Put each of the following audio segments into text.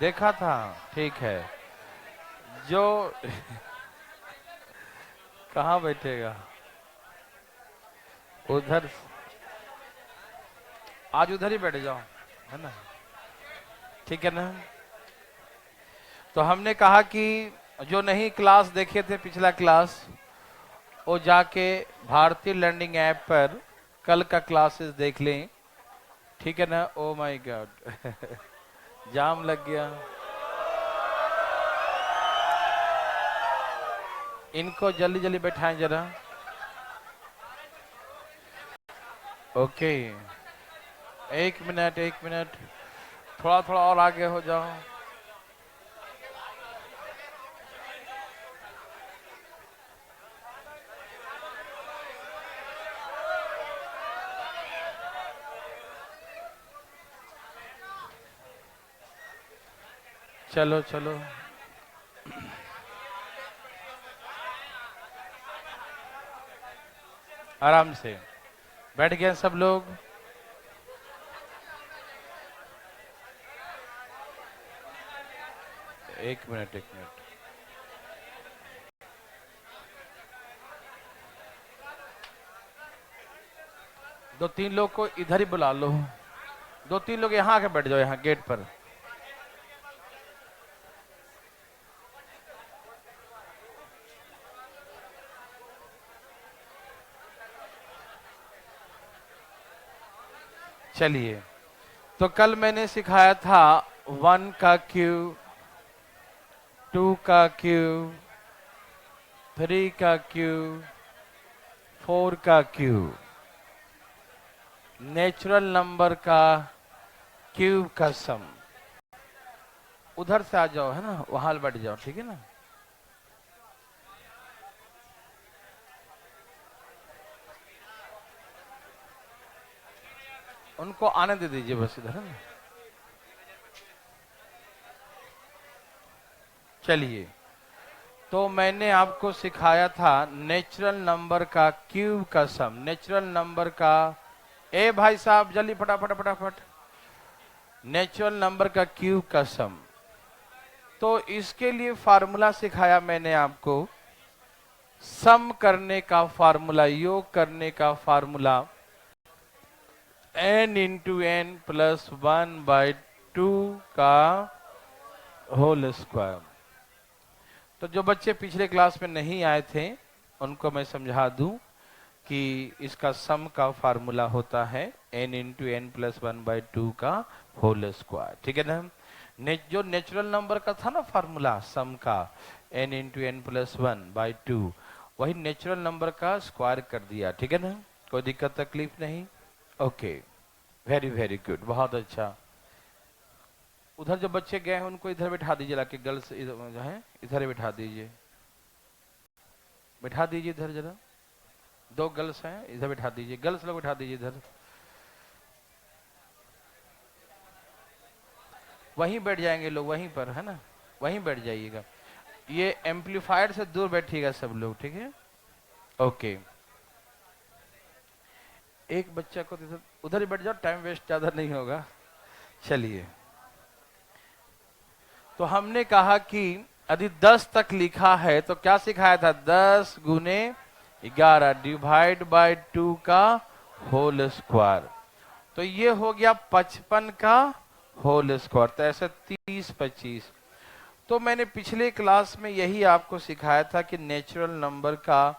देखा था। ठीक है। जो कहाँ बैठेगा? उधर। आज उधर ही बैठ जाओ, है ना? ठीक है ना? तो हमने कहा कि जो नहीं क्लास देखे थे पिछला क्लास, वो जाके भारतीय लर्निंग ऐप पर कल का क्लासेस देख लें। ठीक है ना? ओ माय गॉड जाम लग गया। इनको जल्दी जल्दी बैठाएं जरा। ओके, एक मिनट एक मिनट, थोड़ा थोड़ा और आगे हो जाओ। चलो चलो, आराम से बैठ गए सब लोग। एक मिनट एक मिनट। दो तीन लोग को इधर ही बुला लो। दो तीन लोग यहाँ आके बैठ जाओ, यहाँ गेट पर। चलिए, तो कल मैंने सिखाया था 1 का क्यूब, 2 का क्यूब, 3 का क्यूब, 4 का क्यूब, नेचुरल नंबर का क्यूब का सम। उधर से आ जाओ, है ना? वहां बैठ जाओ, ठीक है ना? उनको आने दे दीजिए बस इधर, है ना? चलिए, तो मैंने आपको सिखाया था नेचुरल नंबर का क्यूब का सम। नेचुरल नंबर का, ए भाई साहब जल्दी फटाफट फटाफट, नेचुरल नंबर का क्यूब का सम। तो इसके लिए फार्मूला सिखाया मैंने आपको। सम करने का फार्मूला, योग करने का formula, n into n plus 1/2 का होल स्क्वायर। तो जो बच्चे पिछले क्लास में नहीं आए थे, उनको मैं समझा दूं कि इसका सम का फार्मूला होता है n इंटू एन प्लस 1/2 का होल स्क्वायर। ठीक है ना? जो नेचुरल नंबर का था ना फार्मूला सम का, n इंटू एन प्लस 1/2, वही नेचुरल नंबर का स्क्वायर कर दिया। ठीक है ना? कोई दिक्कत तकलीफ नहीं? ओके, वेरी वेरी गुड, बहुत अच्छा। उधर जो बच्चे गए हैं उनको इधर बैठा दीजिए, लाके गर्ल्स जो है इधर ही बैठा दीजिए। बैठा दीजिए इधर जरा। दो गर्ल्स हैं, इधर बैठा दीजिए। गर्ल्स लोग बैठा दीजिए इधर। वहीं बैठ जाएंगे लोग, वहीं पर, है ना? वहीं बैठ जाइएगा। ये एम्पलीफायर से दूर बैठिएगा सब लोग, ठीक है? ओके। एक बच्चा को तो उधर ही बैठ जाओ, टाइम वेस्ट ज्यादा नहीं होगा। चलिए, तो हमने कहा कि यदि 10 तक लिखा है तो क्या सिखाया था? 10 गुने 11 डिवाइड बाय 2 का होल स्क्वायर। तो ये हो गया 55 का होल स्क्वायर। तो ऐसे 30 25। तो मैंने पिछले क्लास में यही आपको सिखाया था कि नेचुरल नंबर का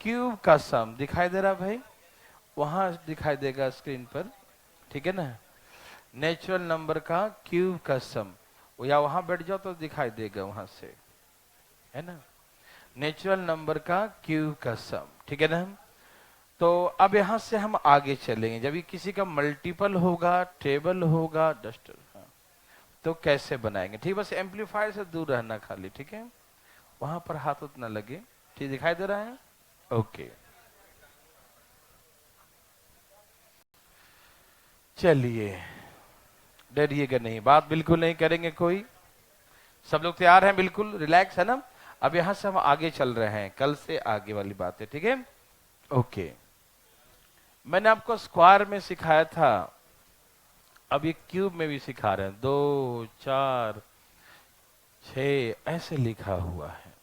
क्यूब का सम दिखाई दे रहा भाई, वहां दिखाई देगा स्क्रीन पर। ठीक है ना? नेचुरल नंबर का क्यूब का सम, या वहां बैठ जाओ तो दिखाई देगा वहां से, है ना? नेचुरल नंबर का क्यूब का सम। ठीक है ना? तो अब यहां से हम आगे चलेंगे। जब ये किसी का मल्टीपल होगा, टेबल होगा, डस्टर, हाँ, तो कैसे बनाएंगे? ठीक, बस एम्पलीफायर से दूर रहना खाली, ठीक है? वहां पर हाथ उतना लगे। ठीक दिखाई दे रहा है? ओके, चलिए, डरिएगा नहीं, बात बिल्कुल नहीं करेंगे कोई। सब लोग तैयार हैं? बिल्कुल रिलैक्स, है ना? अब यहां से हम आगे चल रहे हैं, कल से आगे वाली बात है, ठीक है? ओके, मैंने आपको स्क्वायर में सिखाया था, अब ये क्यूब में भी सिखा रहे हैं। 2 4 6 ऐसे लिखा हुआ है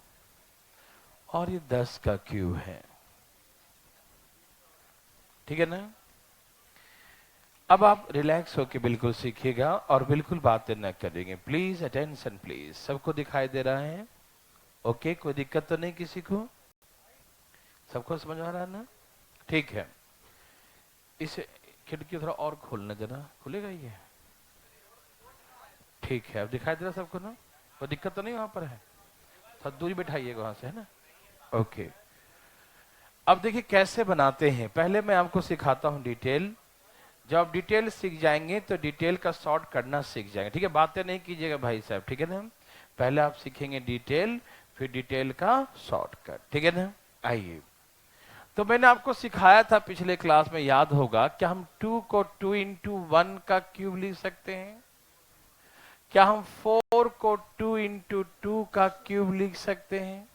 और ये 10 का क्यूब है। ठीक है ना। अब आप रिलैक्स होके बिल्कुल सीखिएगा और बिल्कुल बातें न करेंगे। Please attention please. सबको दिखाई दे रहा है? ओके, कोई दिक्कत तो नहीं किसी को? सबको समझ आ रहा है ना? ठीक है। इस खिड़की थोड़ा और खोलना, जरा खुलेगा ये? ठीक है, अब दिखाई दे रहा सबको ना? कोई दिक्कत तो नहीं वहां पर है? थोड़ा दूरी बैठाइएगा वहां से, है ना? ओके। अब देखिए कैसे बनाते हैं। पहले मैं आपको सिखाता हूं डिटेल। जब आप डिटेल सीख जाएंगे तो डिटेल का शॉर्ट करना सीख जाएंगे। ठीक है, बातें नहीं कीजिएगा भाई साहब, ठीक है ना? पहले आप सीखेंगे डिटेल, फिर डिटेल का शॉर्टकट, ठीक है ना? आइए, तो मैंने आपको सिखाया था पिछले क्लास में, याद होगा, क्या हम 2 को 2 इंटू 1 का क्यूब लिख सकते हैं? क्या हम 4 को 2 इंटू 2 का क्यूब लिख सकते हैं?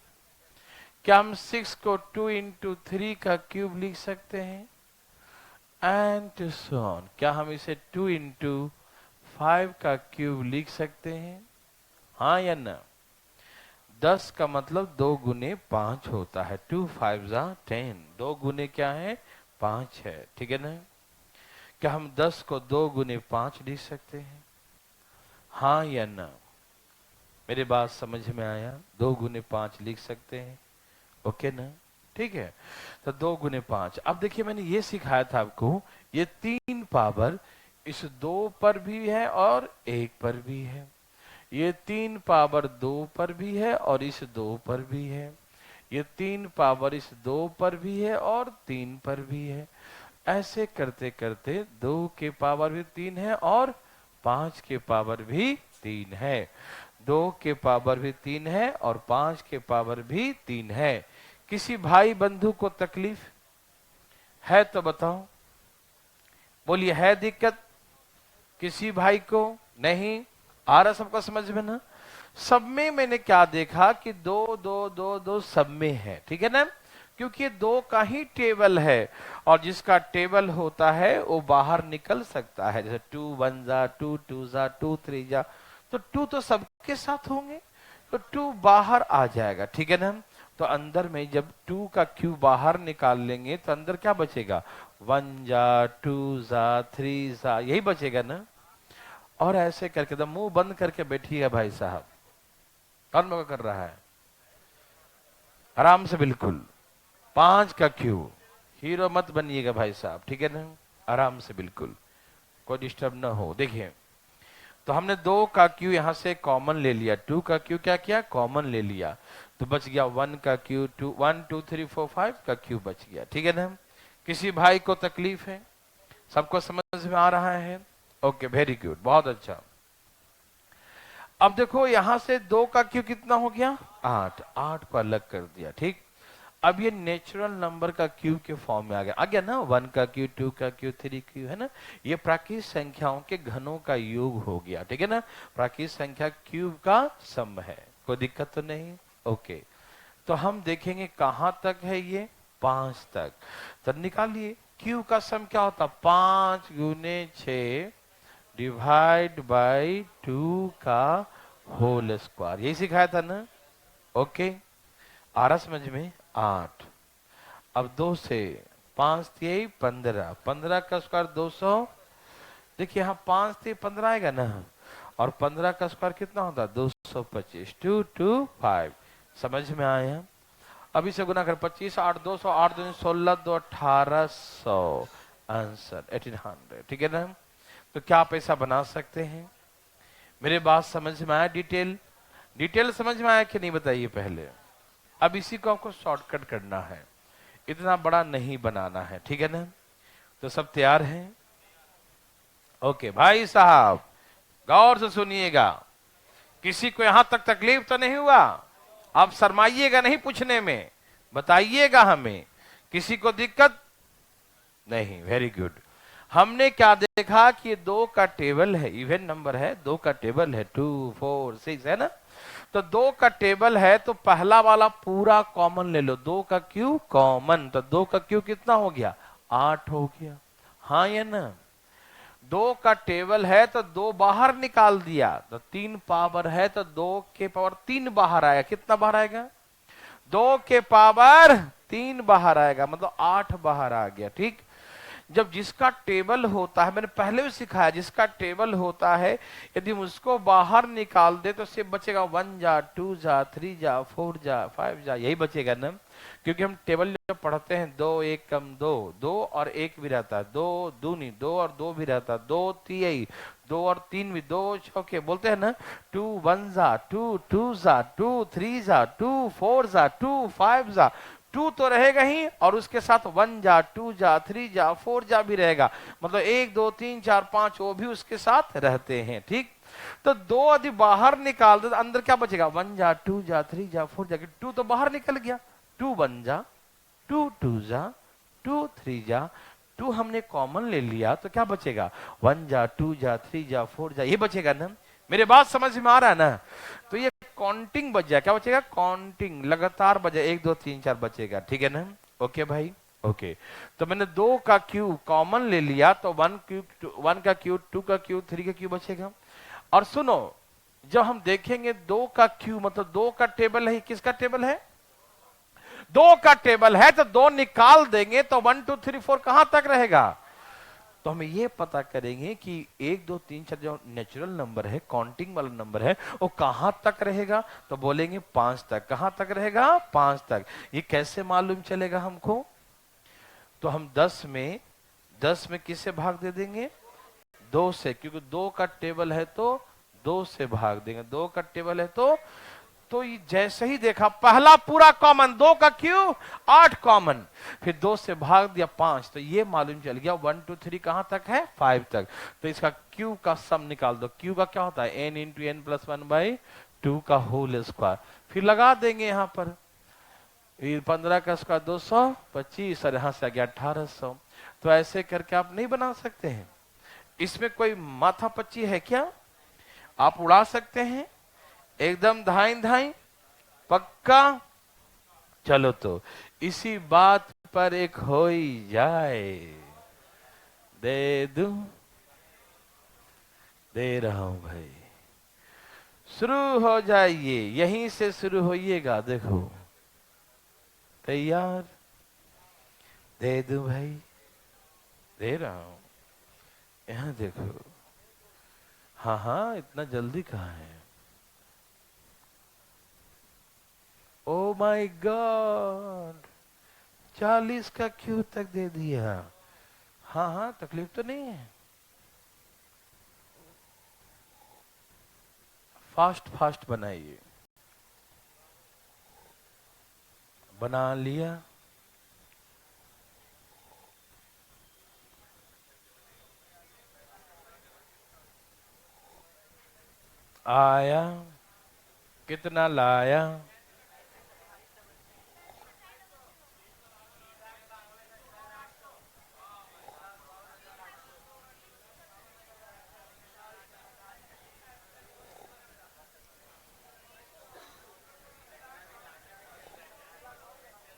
क्या हम 6 को 2 इंटू 3 का क्यूब लिख सकते हैं? And so on. क्या हम इसे 2 इंटू 5 का क्यूब लिख सकते हैं? हाँ या ना? 10 का मतलब 2 गुने 5 होता है। 2 5 जा 10। 2 गुने क्या है? 5 है, ठीक है ना? क्या हम 10 को 2 गुने 5 लिख सकते हैं? हाँ या ना? मेरी बात समझ में आया? 2 गुने 5 लिख सकते हैं, ओके ना? ठीक है, तो 2 गुने 5। अब देखिए मैंने ये सिखाया था आपको, ये 3 पावर इस 2 पर भी है और 1 पर भी है। ये 3 पावर 2 पर भी है और इस 2 पर भी है। ये 3 पावर इस 2 पर भी है और 3 पर भी है। ऐसे करते करते 2 के पावर भी 3 है और 5 के पावर भी 3 है। 2 के पावर भी 3 है और 5 के पावर भी 3 है। किसी भाई बंधु को तकलीफ है तो बताओ, बोलिए, है दिक्कत किसी भाई को? नहीं आ रहा सबको समझ में ना? सब में मैंने क्या देखा कि 2 2 2 2 सब में है, ठीक है ना? क्योंकि 2 का ही टेबल है और जिसका टेबल होता है वो बाहर निकल सकता है। जैसे 2 1 जा 2 2 जा 2 3 जा, तो 2 तो सबके साथ होंगे, तो 2 बाहर आ जाएगा, ठीक है ना? तो अंदर में जब 2 का क्यूब बाहर निकाल लेंगे तो अंदर क्या बचेगा? 1 जा 2 जा 3 जा, यही बचेगा ना? और ऐसे करके तो मुंह बंद करके बैठिएगा भाई साहब। कौन मौका कर रहा है? आराम से, बिल्कुल। 5 का क्यूब, हीरो मत बनिएगा भाई साहब, ठीक है ना? आराम से, बिल्कुल, कोई डिस्टर्ब ना हो। देखिए, तो हमने 2 का क्यू यहां से कॉमन ले लिया, 2 का क्यू क्या किया? कॉमन ले लिया, तो बच गया 1 का क्यू, 2 1 2 3 4 5 का क्यू बच गया, ठीक है ना? किसी भाई को तकलीफ है? सबको समझ में आ रहा है? ओके, वेरी गुड, बहुत अच्छा। अब देखो यहां से 2 का क्यू कितना हो गया? 8। 8 को अलग कर दिया, ठीक। अब ये नेचुरल नंबर का क्यूब के फॉर्म में आ गया ना? 1 का क्यू, 2 का क्यू, 3 क्यू, है ना? ये प्राकृतिक संख्याओं के घनों का योग हो गया, ठीक है ना? प्राकृतिक संख्या क्यूब का सम है, कोई दिक्कत तो नहीं? ओके, तो हम देखेंगे कहां तक है ये? 5 तक। तो निकालिए, क्यूब का सम क्या होता? 5 गुने 6 डिवाइड बाई 2 का होल स्क्वायर, यही सिखाया था ना? ओके, आ रहा समझ में? 8। अब 2 से 5 3 15, 15 का स्क्वायर 200। देखिए यहाँ 5 3 15 आएगा ना, और 15 का स्क्वायर कितना होता है? 225। 2 2 5, समझ में आया? अभी से गुना कर, 25 8 200, 8 2 16 2 1800, आंसर 1800, ठीक है ना? तो क्या आप ऐसा बना सकते हैं? मेरे बात समझ में आया? डिटेल डिटेल समझ में आया कि नहीं, बताइए पहले। अब इसी को आपको शॉर्टकट करना है, इतना बड़ा नहीं बनाना है, ठीक है ना? तो सब तैयार हैं? ओके भाई साहब, गौर से सुनिएगा, किसी को यहां तक तकलीफ तो नहीं हुआ? आप शर्माइएगा नहीं पूछने में, बताइएगा हमें, किसी को दिक्कत नहीं? Very good. हमने क्या देखा कि 2 का टेबल है, इवन नंबर है, 2 का टेबल है, 2 4 6, है ना? तो 2 का टेबल है तो पहला वाला पूरा कॉमन ले लो, 2 का क्यू कॉमन, तो 2 का क्यू कितना हो गया? 8 हो गया, हाँ या ना? 2 का टेबल है तो 2 बाहर निकाल दिया, तो 3 पावर है तो 2 के पावर 3 बाहर आएगा। कितना बाहर आएगा? 2 के पावर 3 बाहर आएगा, मतलब 8 बाहर आ गया। ठीक, जब जिसका टेबल होता है, मैंने पहले भी सिखाया, जिसका टेबल होता है यदि हम उसको बाहर निकाल दे तो सिर्फ बचेगा 1 जा 2 जा 3 जा 4 जा 5 जा, यही बचेगा ना। क्योंकि हम टेबल जब पढ़ते हैं 2 1 कम 2, 2 और 1 भी रहता है, 2 दूनी 2 और 2 भी रहता है, 2 3 2 और 3 भी, 2 छक्के बोलते हैं ना, 2 1 जा 2 2 जा 2 3 जा 2 4 जा 2 5 जा, 2 तो रहेगा ही और उसके साथ 1 जा 2 जा 3 जा 4 जा भी रहेगा, मतलब 1 2 3 4 5 वो भी उसके साथ रहते हैं। ठीक, तो 2 यदि बाहर निकाल दे तो अंदर क्या बचेगा? 1 जा 2 जा 3 जा 4 जा, 2 तो बाहर निकल गया, 2 1 जा 2 2 जा 2 3 जा, 2 हमने कॉमन ले लिया तो क्या बचेगा? 1 जा 2 जा 3 जा 4 जा, ये बचेगा ना। मेरे बात समझ में आ रहा है ना? तो ये काउंटिंग बच जाए, क्या बचेगा? काउंटिंग लगातार बचे, 1 2 3 4 बचेगा। ठीक है ना? ओके भाई, ओके। तो मैंने 2 का क्यूब कॉमन ले लिया तो 1 का क्यूब 2 का क्यूब 3 का क्यूब बचेगा। और सुनो, जब हम देखेंगे 2 का क्यूब मतलब 2 का टेबल है, किसका टेबल है? 2 का टेबल है, तो 2 निकाल देंगे तो 1 2 3 4 कहां तक रहेगा? तो हमें यह पता करेंगे कि 1 2 3 4 जो नेचुरल नंबर है, काउंटिंग वाला नंबर है, वो कहां तक रहेगा? तो बोलेंगे 5 तक। कहां तक रहेगा? 5 तक। ये कैसे मालूम चलेगा हमको? तो हम 10 में किससे भाग दे देंगे? 2 से, क्योंकि 2 का टेबल है तो 2 से भाग देंगे। 2 का टेबल है तो ये जैसे ही देखा पहला पूरा कॉमन, 2 का क्यूब 8 कॉमन, फिर 2 से भाग दिया 5, तो ये मालूम चल गया 1 2 3 कहां तक है? 5 तक। तो इसका क्यूब का सम निकाल दो। क्यूब का क्या होता है? n इंटू एन प्लस 1/2 का होल स्क्वायर। फिर लगा देंगे यहां पर 15 का स्क्वायर 225 और यहां से आ गया 1800। तो ऐसे करके आप नहीं बना सकते हैं? इसमें कोई माथा पच्ची है क्या? आप उड़ा सकते हैं एकदम धाई धाई पक्का। चलो तो इसी बात पर एक हो ही जाए, दे दूं, दे रहा हूं भाई। शुरू हो जाइए, यहीं से शुरू होइएगा। देखो तैयार? दे दूं भाई, दे रहा हूं। यहां देखो, हाँ हाँ, इतना जल्दी कहाँ है? ओ माय गॉड, 40 का क्यों तक दे दिया? हाँ हाँ, तकलीफ तो नहीं है। फास्ट फास्ट बनाइए। बना लिया? आया? कितना लाया?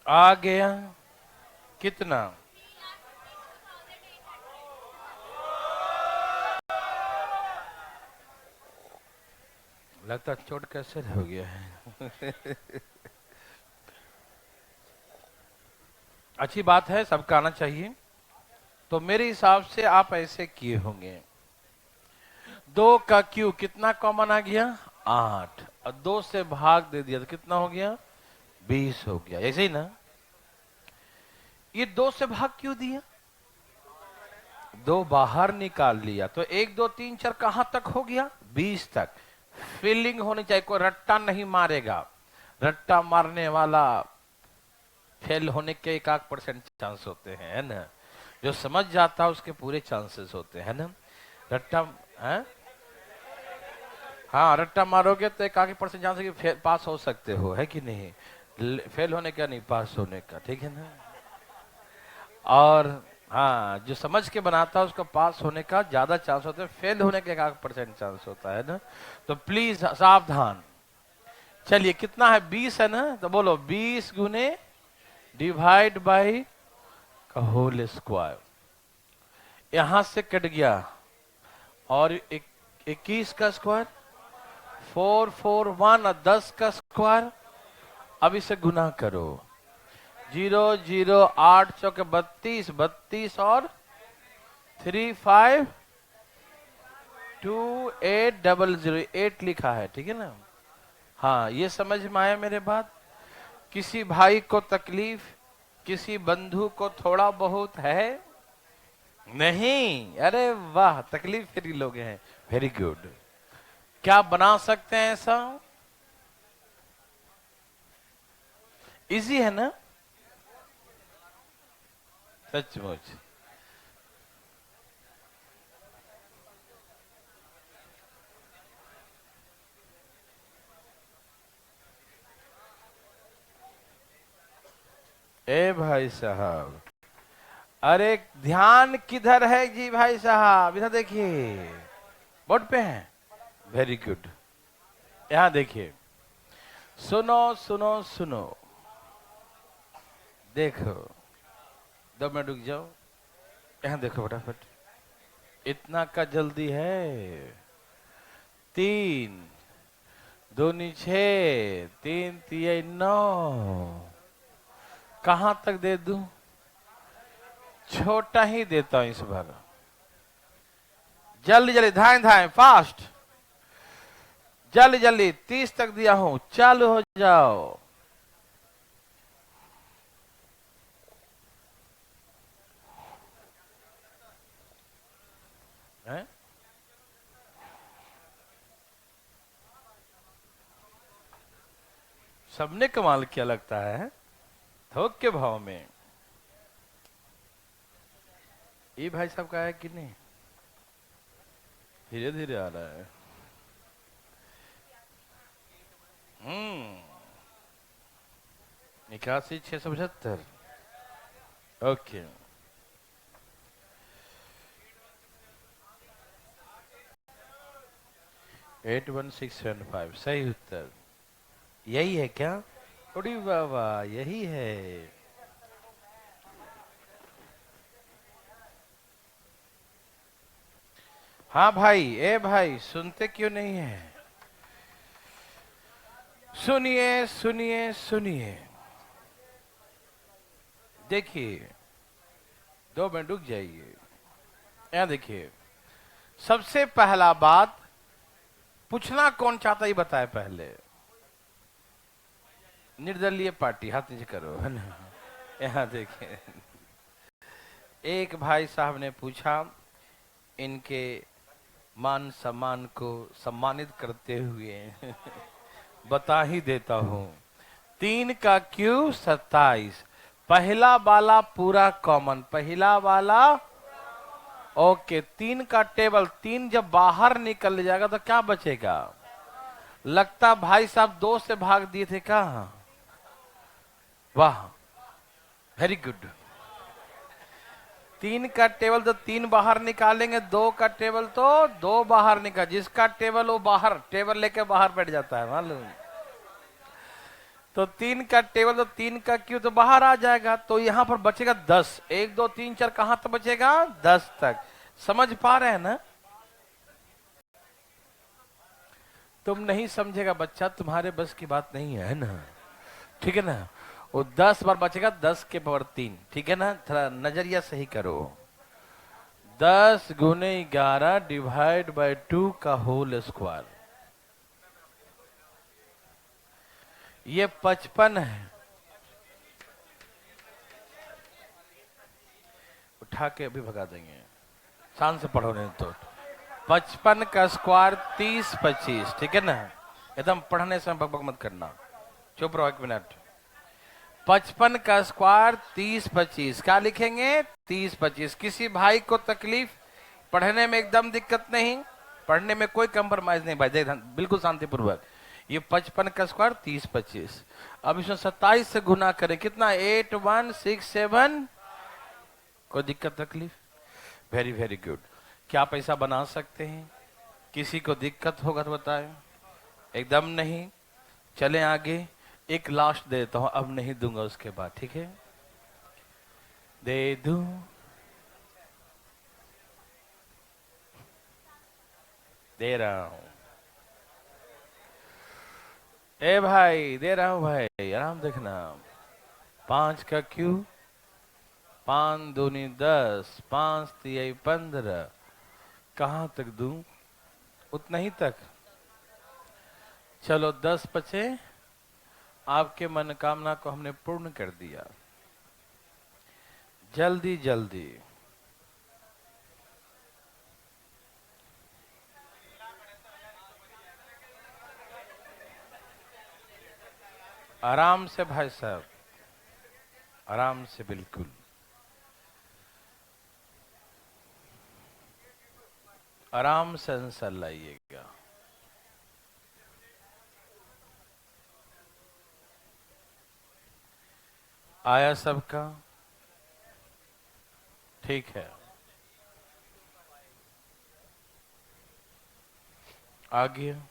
आ गया? कितना? लगता चोट कैसे हो गया है। अच्छी बात है, सबका आना चाहिए। तो मेरे हिसाब से आप ऐसे किए होंगे, 2 का क्यूब कितना कॉमन आ गया? 8, और 2 से भाग दे दिया तो कितना हो गया? 20 हो गया। ऐसे ही ना? ये 2 से भाग क्यों दिया? 2 बाहर निकाल लिया तो 1 2 3 4 कहां तक हो गया? 20 तक। फीलिंग होनी चाहिए, कोई रट्टा नहीं मारेगा। रट्टा मारने वाला फेल होने के 1% चांस होते हैं, है ना? जो समझ जाता है उसके पूरे चांसेस होते हैं ना? रट्टा है? हाँ, रट्टा मारोगे तो 1% चांस है कि पास हो सकते हो, है कि नहीं? फेल होने का नहीं, पास होने का। ठीक है ना? और हाँ, जो समझ के बनाता है उसको पास होने का ज्यादा चांस होता है, फेल होने का 1% चांस होता है ना? तो प्लीज सावधान। चलिए, कितना है? 20 है ना? तो बोलो 20 गुने डिवाइड बाई का होल स्क्वायर। यहां से कट गया और 21 का स्क्वायर 441 और 10 का स्क्वायर। अब इसे गुना करो। 0 0 8 चौके 32, 32 और 3 5 2 8 0 8 लिखा है, ठीक है ना। हाँ, ये समझ में आया मेरे बात। किसी भाई को तकलीफ, किसी बंधु को थोड़ा बहुत है नहीं? अरे वाह, तकलीफ फ्री लोग हैं, वेरी गुड। क्या बना सकते हैं ऐसा? इजी है ना, सचमुच। ए भाई साहब, अरे ध्यान किधर है जी भाई साहब? इधर देखिए, बोर्ड पे है, वेरी गुड। यहां देखिए, सुनो सुनो सुनो, देखो, 2 मिनट रुक जाओ, यहां देखो फटाफट। इतना का जल्दी है? 3 दूनी 6, 3 3 9, कहां तक दे दूं? छोटा ही देता हूं इस बार। जल्दी जल्दी, धाए धाए, फास्ट, जल्दी जल्दी। 30 तक दिया हूं, चालू हो जाओ। है? सबने कमाल किया लगता है, थोक के भाव में। ये भाई साहब का है कि नहीं? धीरे धीरे आ रहा है। 81 675। ओके, 81675 सही उत्तर। यही है क्या? अरे बाबा, यही है। हाँ भाई, ए भाई, सुनते क्यों नहीं है? सुनिए सुनिए सुनिए, देखिए, 2 मिनट रुक जाइए। यहां देखिए, सबसे पहला बात, पूछना कौन चाहता ही बताए पहले। निर्दलीय पार्टी, हाथ नीचे करो, है ना। यहां देखिए, एक भाई साहब ने पूछा, इनके मान सम्मान को सम्मानित करते हुए बता ही देता हूं। 3 का क्यू 27, पहला वाला पूरा कॉमन, पहला वाला ओके। 3 का टेबल, 3 जब बाहर निकल जाएगा तो क्या बचेगा? लगता भाई साहब 2 से भाग दिए थे क्या? वाह, वेरी गुड। 3 का टेबल तो 3 बाहर निकालेंगे, 2 का टेबल तो 2 बाहर निकाल, जिसका टेबल वो बाहर, टेबल लेके बाहर बैठ जाता है, मालूम। तो 3 का टेबल तो 3 का क्यू तो बाहर आ जाएगा, तो यहां पर बचेगा 10। 1 2 3 4 कहां तक बचेगा? 10 तक। समझ पा रहे हैं ना? तुम नहीं समझेगा बच्चा, तुम्हारे बस की बात नहीं है ना, ठीक है ना। वो 10 बार बचेगा, 10 के पावर 3, ठीक है ना। थोड़ा नजरिया सही करो। 10 गुने 11 डिवाइड बाय 2 का होल स्क्वायर, ये 55 है। उठा के अभी भगा देंगे, शान से पढ़ो नहीं तो। 55 का स्क्वायर 30 25, ठीक है ना। एकदम पढ़ने से बकबक मत करना, चुप रहो 1 मिनट। 55 का स्क्वायर 30 25, क्या लिखेंगे? 30 25। किसी भाई को तकलीफ, पढ़ने में एकदम दिक्कत नहीं, पढ़ने में कोई कंप्रोमाइज नहीं भाई, देख बिल्कुल शांतिपूर्वक। ये 55 का स्क्वायर 30 25। अब इसमें 27 से गुना करें, कितना? 8167। कोई दिक्कत तकलीफ? Very very good. क्या पैसा बना सकते हैं? किसी को दिक्कत होगा तो बताएं। एकदम नहीं। चले आगे, एक लास्ट देता हूं, अब नहीं दूंगा उसके बाद, ठीक है? दे दूं दे रहा हूं। ए भाई दे रहा हूं भाई, आराम देखना। 5 का क्यू, 5 दूनी 10, 5 तिहाई 15। कहां तक दूं? उतना ही तक। चलो 10 बचे, आपके मनोकामना को हमने पूर्ण कर दिया। जल्दी जल्दी। आराम से भाई साहब, आराम से बिल्कुल। आराम से आंसर लाइएगा। आया सबका? ठीक है, आ गया।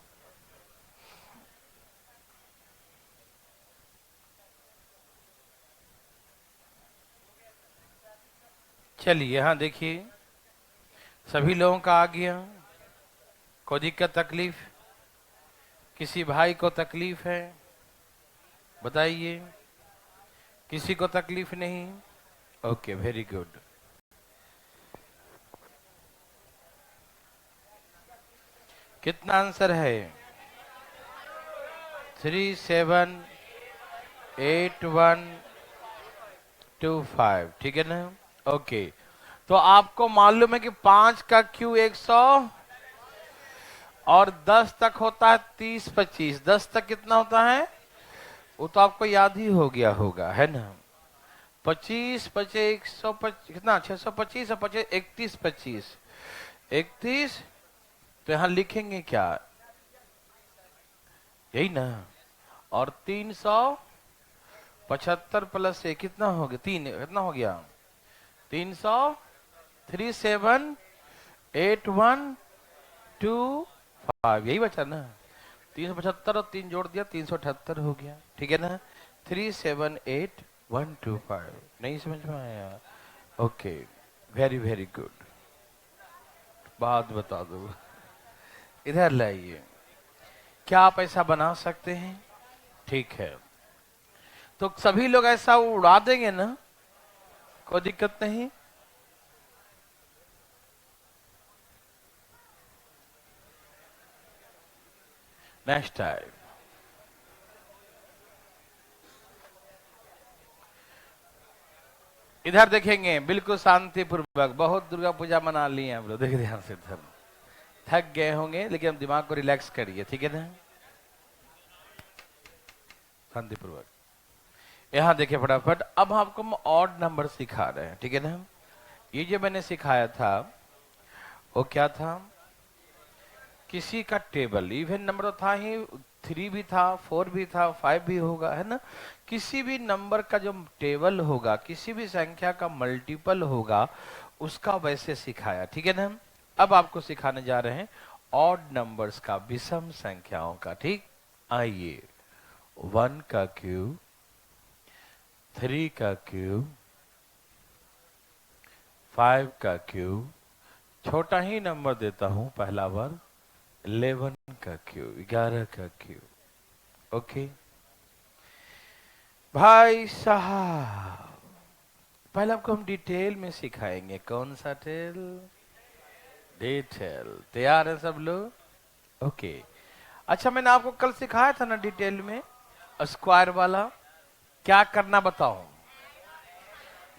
चलिए यहां देखिए, सभी लोगों का आ गया। कोई दिक्कत तकलीफ? किसी भाई को तकलीफ है? बताइए। किसी को तकलीफ नहीं? Okay, very good. कितना आंसर है? 378125, ठीक है ना? ओके, तो आपको मालूम है कि 5 का क्यू 100 और 10 तक होता है 30 25। 10 तक कितना होता है वो तो आपको याद ही हो गया होगा, है ना? 25 पचे 125 कितना? 625 और 25 31 25 31। तो यहां लिखेंगे क्या? यही ना। और 375 प्लस से कितना हो गया? 3 कितना हो गया? 300 378125, यही बचा ना। 375 और 3 जोड़ दिया, 378 हो गया, ठीक है ना? 378125। नहीं समझ में आया? Okay, very very good. बात बता दो, इधर लाइए। क्या आप ऐसा बना सकते हैं? ठीक है, तो सभी लोग ऐसा उड़ा देंगे ना, कोई दिक्कत नहीं। नेक्स्ट टाइम इधर देखेंगे, बिल्कुल शांति पूर्वक। बहुत दुर्गा पूजा मना ली है हम लोग, देखिए ध्यान से। इधर थक गए होंगे, लेकिन हम दिमाग को रिलैक्स करिए, ठीक है ना? शांति पूर्वक यहां देखिए फटाफट। अब आपको हम ऑड नंबर सिखा रहे हैं, ठीक है ना? ये जो मैंने सिखाया था वो क्या था? किसी का टेबल, इवन नंबर तो था ही, 3 भी था, 4 भी था, 5 भी होगा, है ना? किसी भी नंबर का जो टेबल होगा, किसी भी संख्या का मल्टीपल होगा, उसका वैसे सिखाया, ठीक है ना? अब आपको सिखाने जा रहे हैं ऑड नंबर्स का, विषम संख्याओं का, ठीक? आइए, 1 का क्यूब, 3 का क्यूब, 5 का क्यूब, छोटा ही नंबर देता हूं पहला बार, 11 का क्यूब, 11 का क्यूब। ओके भाई साहब, पहले आपको हम डिटेल में सिखाएंगे। कौन सा टेल? डिटेल। तैयार है सब लोग? ओके। अच्छा, मैंने आपको कल सिखाया था ना डिटेल में, स्क्वायर वाला। क्या करना बताओ?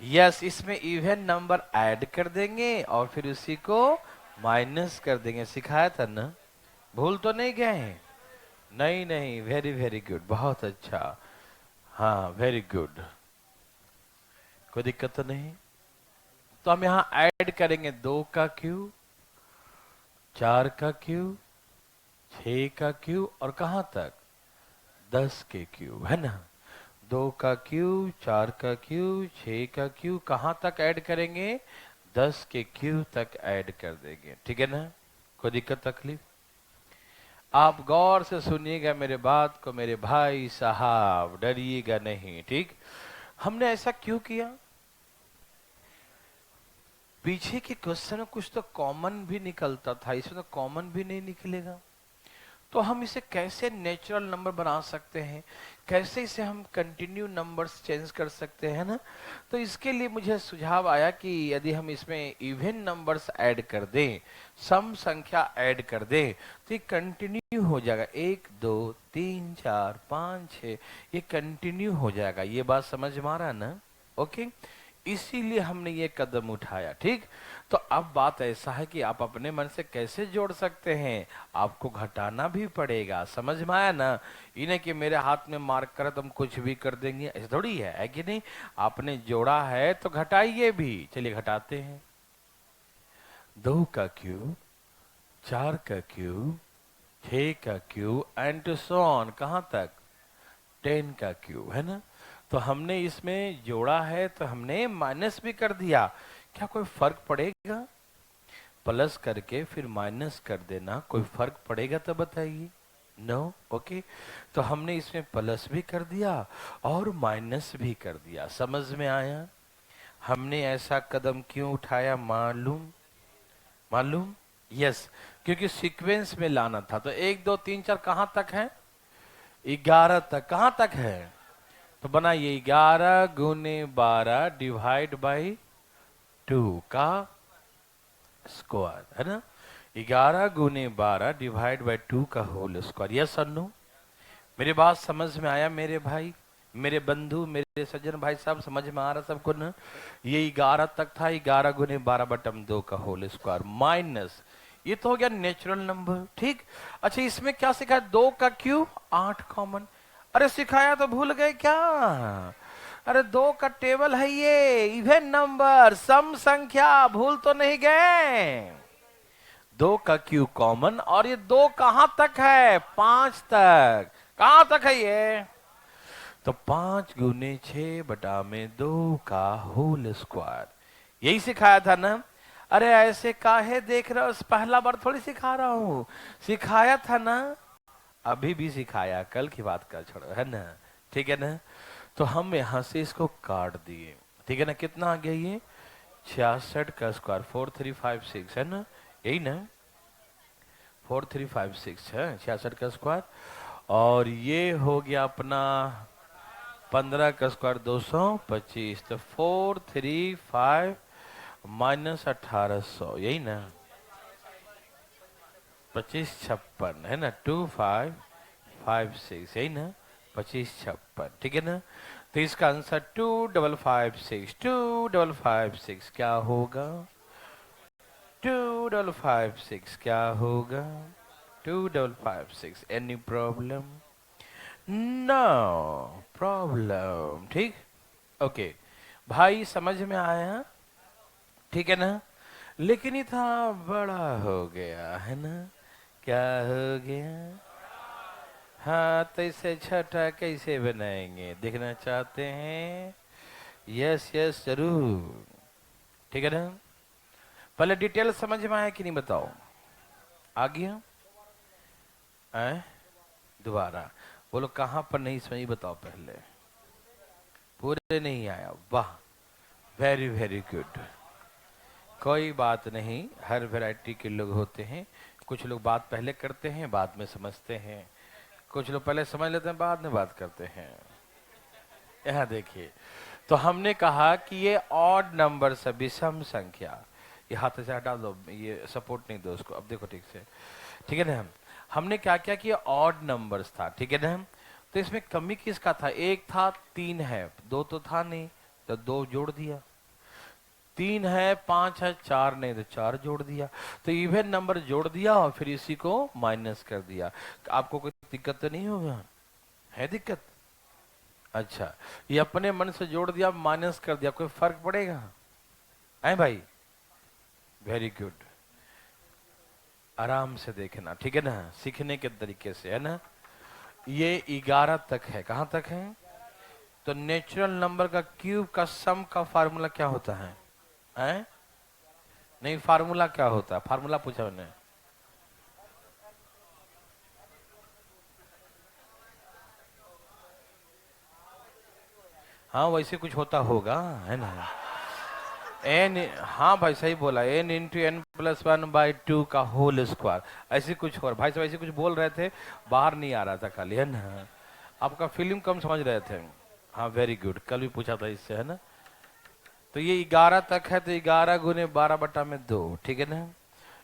यस, इसमें इवन नंबर ऐड कर देंगे और फिर उसी को माइनस कर देंगे। सिखाया था ना? भूल तो नहीं गए हैं? नहीं नहीं, वेरी वेरी गुड, बहुत अच्छा। हाँ, वेरी गुड, कोई दिक्कत तो नहीं। तो हम यहाँ ऐड करेंगे 2 का क्यूब, 4 का क्यूब, 6 का क्यूब, और कहां तक? 10 के क्यूब, है ना? 2 का क्यूब, 4 का क्यूब, 6 का क्यूब, कहां तक ऐड करेंगे? 10 के क्यूब तक ऐड कर देंगे, ठीक है ना? कोई दिक्कत तकलीफ? आप गौर से सुनिएगा मेरे बात को मेरे भाई साहब, डरिएगा नहीं, ठीक? हमने ऐसा क्यों किया? पीछे के क्वेश्चन में कुछ तो कॉमन भी निकलता था, इसमें तो कॉमन भी नहीं निकलेगा। तो हम इसे कैसे नेचुरल नंबर बना सकते हैं, कैसे इसे हम कंटिन्यू नंबर्स चेंज कर सकते हैं ना। तो इसके लिए मुझे सुझाव आया कि यदि हम इसमें इवन नंबर्स ऐड कर दें, सम संख्या ऐड कर दें, तो ये कंटिन्यू हो जाएगा। 1 2 3 4 5 6 ये कंटिन्यू हो जाएगा। ये बात समझ में आ रहा है ना? ओके, इसीलिए हमने ये कदम उठाया। ठीक, तो अब बात ऐसा है कि आप अपने मन से कैसे जोड़ सकते हैं, आपको घटाना भी पड़ेगा। समझ में आया ना? इन्हें कि मेरे हाथ में मार्क कर तुम कुछ भी कर देंगे, ऐसा थोड़ी है कि नहीं? आपने जोड़ा है तो घटाइए भी। चलिए घटाते हैं। 2 का क्यूब, 4 का क्यूब, 6 का क्यूब एंड सो ऑन, कहां तक? 10 का क्यूब, है ना? तो हमने इसमें जोड़ा है तो हमने माइनस भी कर दिया। क्या कोई फर्क पड़ेगा? प्लस करके फिर माइनस कर देना, कोई फर्क पड़ेगा तो बताइए। No, okay. तो हमने इसमें प्लस भी कर दिया और माइनस भी कर दिया। समझ में आया? हमने ऐसा कदम क्यों उठाया मालूम? मालूम? यस, क्योंकि सीक्वेंस में लाना था। तो 1 2 3 4 कहां तक है? 11 तक। कहां तक है? तो बनाइए 11 गुने 12 डिवाइड बाई 2 का स्क्वायर, है ना? 11 गुने 12 डिवाइड बाई 2 का होल स्क्वायर। यस और नो? मेरी बात समझ में आया मेरे भाई, मेरे बंधु, मेरे सज्जन भाई साहब? समझ में आ रहा सबको ना? ये 11 तक था। 11 गुने 12 बटम 2 का होल स्क्वायर माइनस, ये तो हो गया नेचुरल नंबर। ठीक, अच्छा इसमें क्या सिखाया? 2 का क्यूब, 8 कॉमन। अरे सिखाया तो भूल गए क्या? अरे 2 का टेबल है ये, इवन नंबर, सम संख्या, भूल तो नहीं गए? 2 का क्यूब कॉमन, और ये 2 कहां तक है? 5 तक। कहां तक है ये? तो 5 गुने 6 बटा में 2 का होल स्क्वायर, यही सिखाया था ना? अरे ऐसे काहे देख रहे हो? पहला बार थोड़ी सिखा रहा हूं, सिखाया था ना? अभी भी सिखाया, कल की बात कर छोड़ो, है ना? ठीक है ना? तो हम यहां से इसको काट दिए। ठीक है ना? कितना आ गया ये? 66 का स्क्वायर, 4356, है ना? यही ना? 4356 है 66 का स्क्वायर। और ये हो गया अपना 15 का स्क्वायर 225। तो 435 माइनस 1800, यही ना? 2556, है ना? 2556, यही ना? 2556, ठीक है ना? तो इसका आंसर 2556, 2556 क्या होगा? 2556 क्या होगा? 2556। Any problem? No problem. ठीक, ओके भाई, समझ में आया? ठीक है ना? लेकिन ये था बड़ा हो गया, है ना? क्या हो गया? हाँ, तो इसे छठा कैसे बनाएंगे, देखना चाहते हैं? यस यस जरूर। ठीक है ना? पहले डिटेल समझ में आया कि नहीं बताओ? आ गया? दोबारा बोलो, कहां पर नहीं समझ, बताओ पहले। पूरे नहीं आया? वाह, वेरी वेरी गुड। कोई बात नहीं, हर वैरायटी के लोग होते हैं। कुछ लोग बात पहले करते हैं, बाद में समझते हैं। कुछ लोग पहले समझ लेते हैं, बाद में बात करते हैं। यहाँ देखिए, तो हमने कहा कि ये ऑड नंबर से विषम संख्या, ये हाथ से हटा दो, ये सपोर्ट नहीं दो उसको। अब देखो ठीक से, ठीक है ना? हमने क्या क्या किया? ऑड नंबर्स था, ठीक है ना? तो इसमें कमी किसका था? 1 था, 3 है, 2 तो था नहीं, तो 2 जोड़ दिया। 3 है, 5 है, 4 नहीं, तो 4 जोड़ दिया। तो इवन नंबर जोड़ दिया और फिर इसी को माइनस कर दिया। आपको कोई दिक्कत तो नहीं होगा? है दिक्कत? अच्छा, ये अपने मन से जोड़ दिया, माइनस कर दिया, कोई फर्क पड़ेगा? है भाई? वेरी गुड, आराम से देखना, ठीक है ना? सीखने के तरीके से, है ना? ये 11 तक है, कहां तक है? तो नेचुरल नंबर का क्यूब का सम का फार्मूला क्या होता है? हैं? नहीं, फार्मूला क्या होता है? फार्मूला पूछा मैंने। हाँ, वैसे कुछ होता होगा, है ना? एन, हाँ भाई सही बोला, एन इंटू एन प्लस 1/2 का होल स्क्वायर, ऐसे कुछ और भाई साहब ऐसे कुछ बोल रहे थे, बाहर नहीं आ रहा था खाली, है ना। आपका फिल्म कम समझ रहे थे। हाँ वेरी गुड, कल भी पूछा था इससे, है ना। तो ये 11 तक है, तो 11 गुने 12/2, ठीक है ना।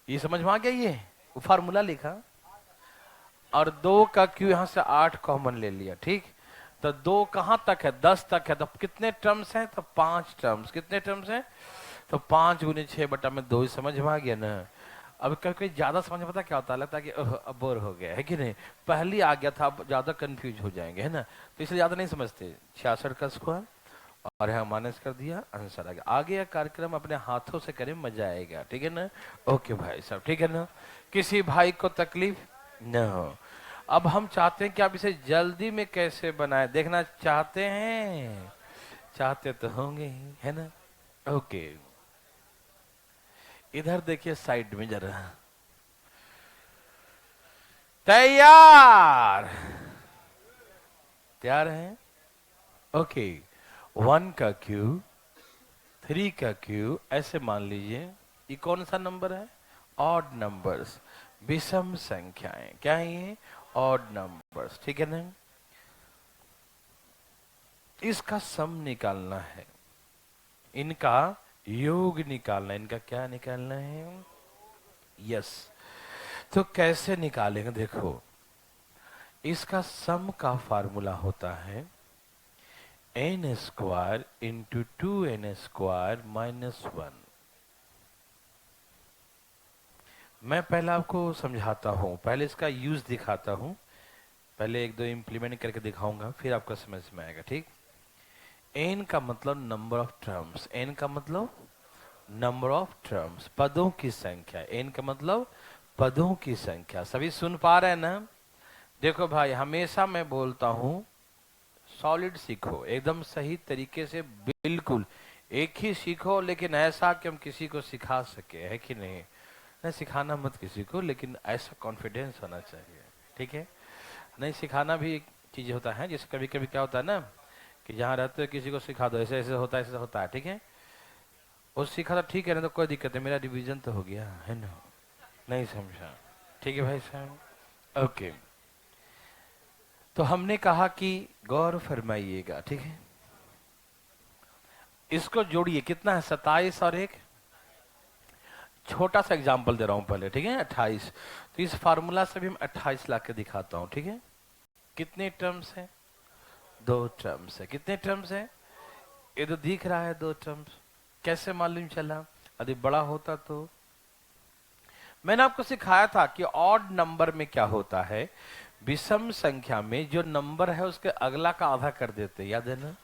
ये समझ में आ गया, ये वो फार्मूला लिखा। और 2 का क्यू यहाँ से 8 कॉमन ले लिया, ठीक। तो 2 कहाँ तक है, 10 तक है, तो कितने टर्म्स हैं, तो 5 टर्म्स। कितने टर्म्स हैं, तो 5 गुने 6/2, समझ में आ गया ना। अब कभी कभी ज्यादा समझ में पता क्या होता है, लगता है कि अब बोर हो गया है कि नहीं, पहले आ गया था, अब ज्यादा कंफ्यूज हो जाएंगे, है ना। तो इसलिए ज्यादा नहीं समझते। 66 का स्क्वायर और यहाँ माइनस कर दिया, आंसर आ गया। आगे यह कार्यक्रम अपने हाथों से करें, मजा आएगा, ठीक है ना। ओके भाई साहब, ठीक है ना। किसी भाई को तकलीफ न हो। अब हम चाहते हैं कि आप इसे जल्दी में कैसे बनाए, देखना चाहते हैं, चाहते तो होंगे ही, है ना। ओके, इधर देखिए साइड में जरा, तैयार, तैयार है। ओके, 1 का क्यू, 3 का क्यू, ऐसे मान लीजिए ये कौन सा नंबर है, ऑड नंबर्स, विषम संख्याएं, क्या है ये, ऑड नंबर्स, ठीक है ना। इसका सम निकालना है, इनका योग निकालना है, इनका क्या निकालना है, यस। तो कैसे निकालेंगे, देखो इसका सम का फार्मूला होता है n square into 2n square minus 1। मैं पहले आपको समझाता हूं, पहले इसका यूज दिखाता हूं, पहले 1-2 इंप्लीमेंट करके दिखाऊंगा, फिर आपको समझ में आएगा, ठीक। n का मतलब नंबर ऑफ टर्म्स, n का मतलब नंबर ऑफ टर्म्स, पदों की संख्या, n का मतलब पदों की संख्या। सभी सुन पा रहे हैं ना। देखो भाई, हमेशा मैं बोलता हूं सॉलिड सीखो, एकदम सही तरीके से, बिल्कुल एक ही सीखो, लेकिन ऐसा कि हम किसी को सिखा सके, है कि नहीं। नहीं सिखाना मत किसी को, लेकिन ऐसा कॉन्फिडेंस होना चाहिए, ठीक है। नहीं सिखाना भी एक चीज होता है, जैसे कभी कभी क्या होता है ना, कि जहाँ रहते हो किसी को सिखा दो, ऐसे ऐसे होता है, ऐसे होता है, ठीक है। वो सीखा तो ठीक है ना, तो कोई दिक्कत है, मेरा रिवीजन तो हो गया, है ना। नहीं समझा, ठीक है भाई साहब, ओके। तो हमने कहा कि गौर फरमाइएगा, ठीक है। इसको जोड़िए, कितना है, 27 और एक, छोटा सा एग्जांपल दे रहा हूं पहले, ठीक है, 28। तो इस फार्मूला से भी हम 28 ला के दिखाता हूं, ठीक है। कितने टर्म्स हैं, 2 टर्म्स है। कितने टर्म्स है, ये तो दिख रहा है 2 टर्म्स। कैसे मालूम चला, यदि बड़ा होता तो। मैंने आपको सिखाया था कि ऑड नंबर में क्या होता है, विषम संख्या में जो नंबर है उसके अगला का आधा कर देते, याद है ना,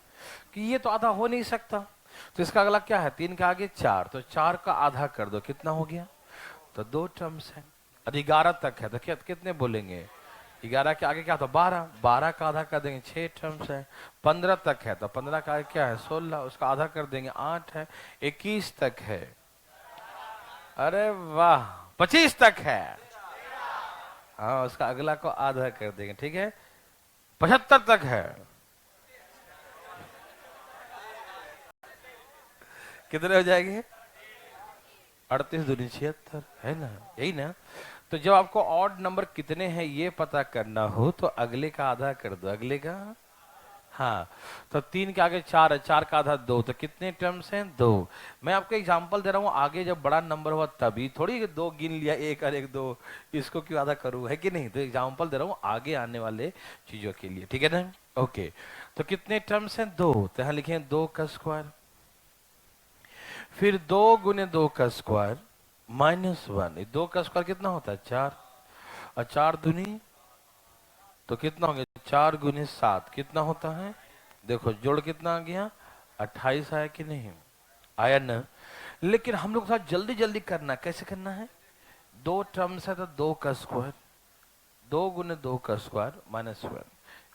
कि ये तो आधा हो नहीं सकता, तो इसका अगला क्या है, 3 के आगे 4, तो 4 का आधा कर दो, कितना हो गया, तो 2 टर्म्स है। अब 11 तक है तो कितने बोलेंगे, 11 के आगे क्या, तो 12, 12 का आधा कर देंगे, 6 टर्म्स है। 15 तक है तो 15 का आगे क्या है, 16, उसका आधा कर देंगे, 8 है। 21 तक है, अरे वाह, 25 तक है, हाँ उसका अगला को आधा कर देंगे, ठीक है। 75 तक है, कितने हो जाएंगे, 38 दूनी 76, है ना, यही ना। तो जब आपको ऑड नंबर कितने हैं ये पता करना हो, तो अगले का आधा कर दो, अगले का, हाँ। तो 3 के आगे 4 है, 4 का आधा 2, तो कितने टर्म्स हैं, 2। मैं आपको एग्जांपल दे रहा हूँ, आगे जब बड़ा नंबर हुआ तभी थोड़ी 2 गिन लिया, 1 और 1 2, इसको क्यों आधा करूँ, है कि नहीं। तो एग्जाम्पल दे रहा हूँ आगे आने वाले चीजों के लिए, ठीक है ना। ओके, तो कितने टर्म्स हैं, 2, तो यहाँ लिखे 2 का स्क्वायर, फिर 2 गुने 2 का स्क्वायर माइनस 1, 2 का स्क्वायर कितना होता है, 4, और 4 दूनी तो कितना हो गया, 4 गुने 7 कितना होता है, देखो जोड़ कितना आ गया, 28 आया कि नहीं, आया ना। लेकिन हम लोग साथ जल्दी जल्दी करना, कैसे करना है, 2 टर्म्स है तो 2 का स्क्वायर, 2 गुने 2 का स्क्वायर माइनस 1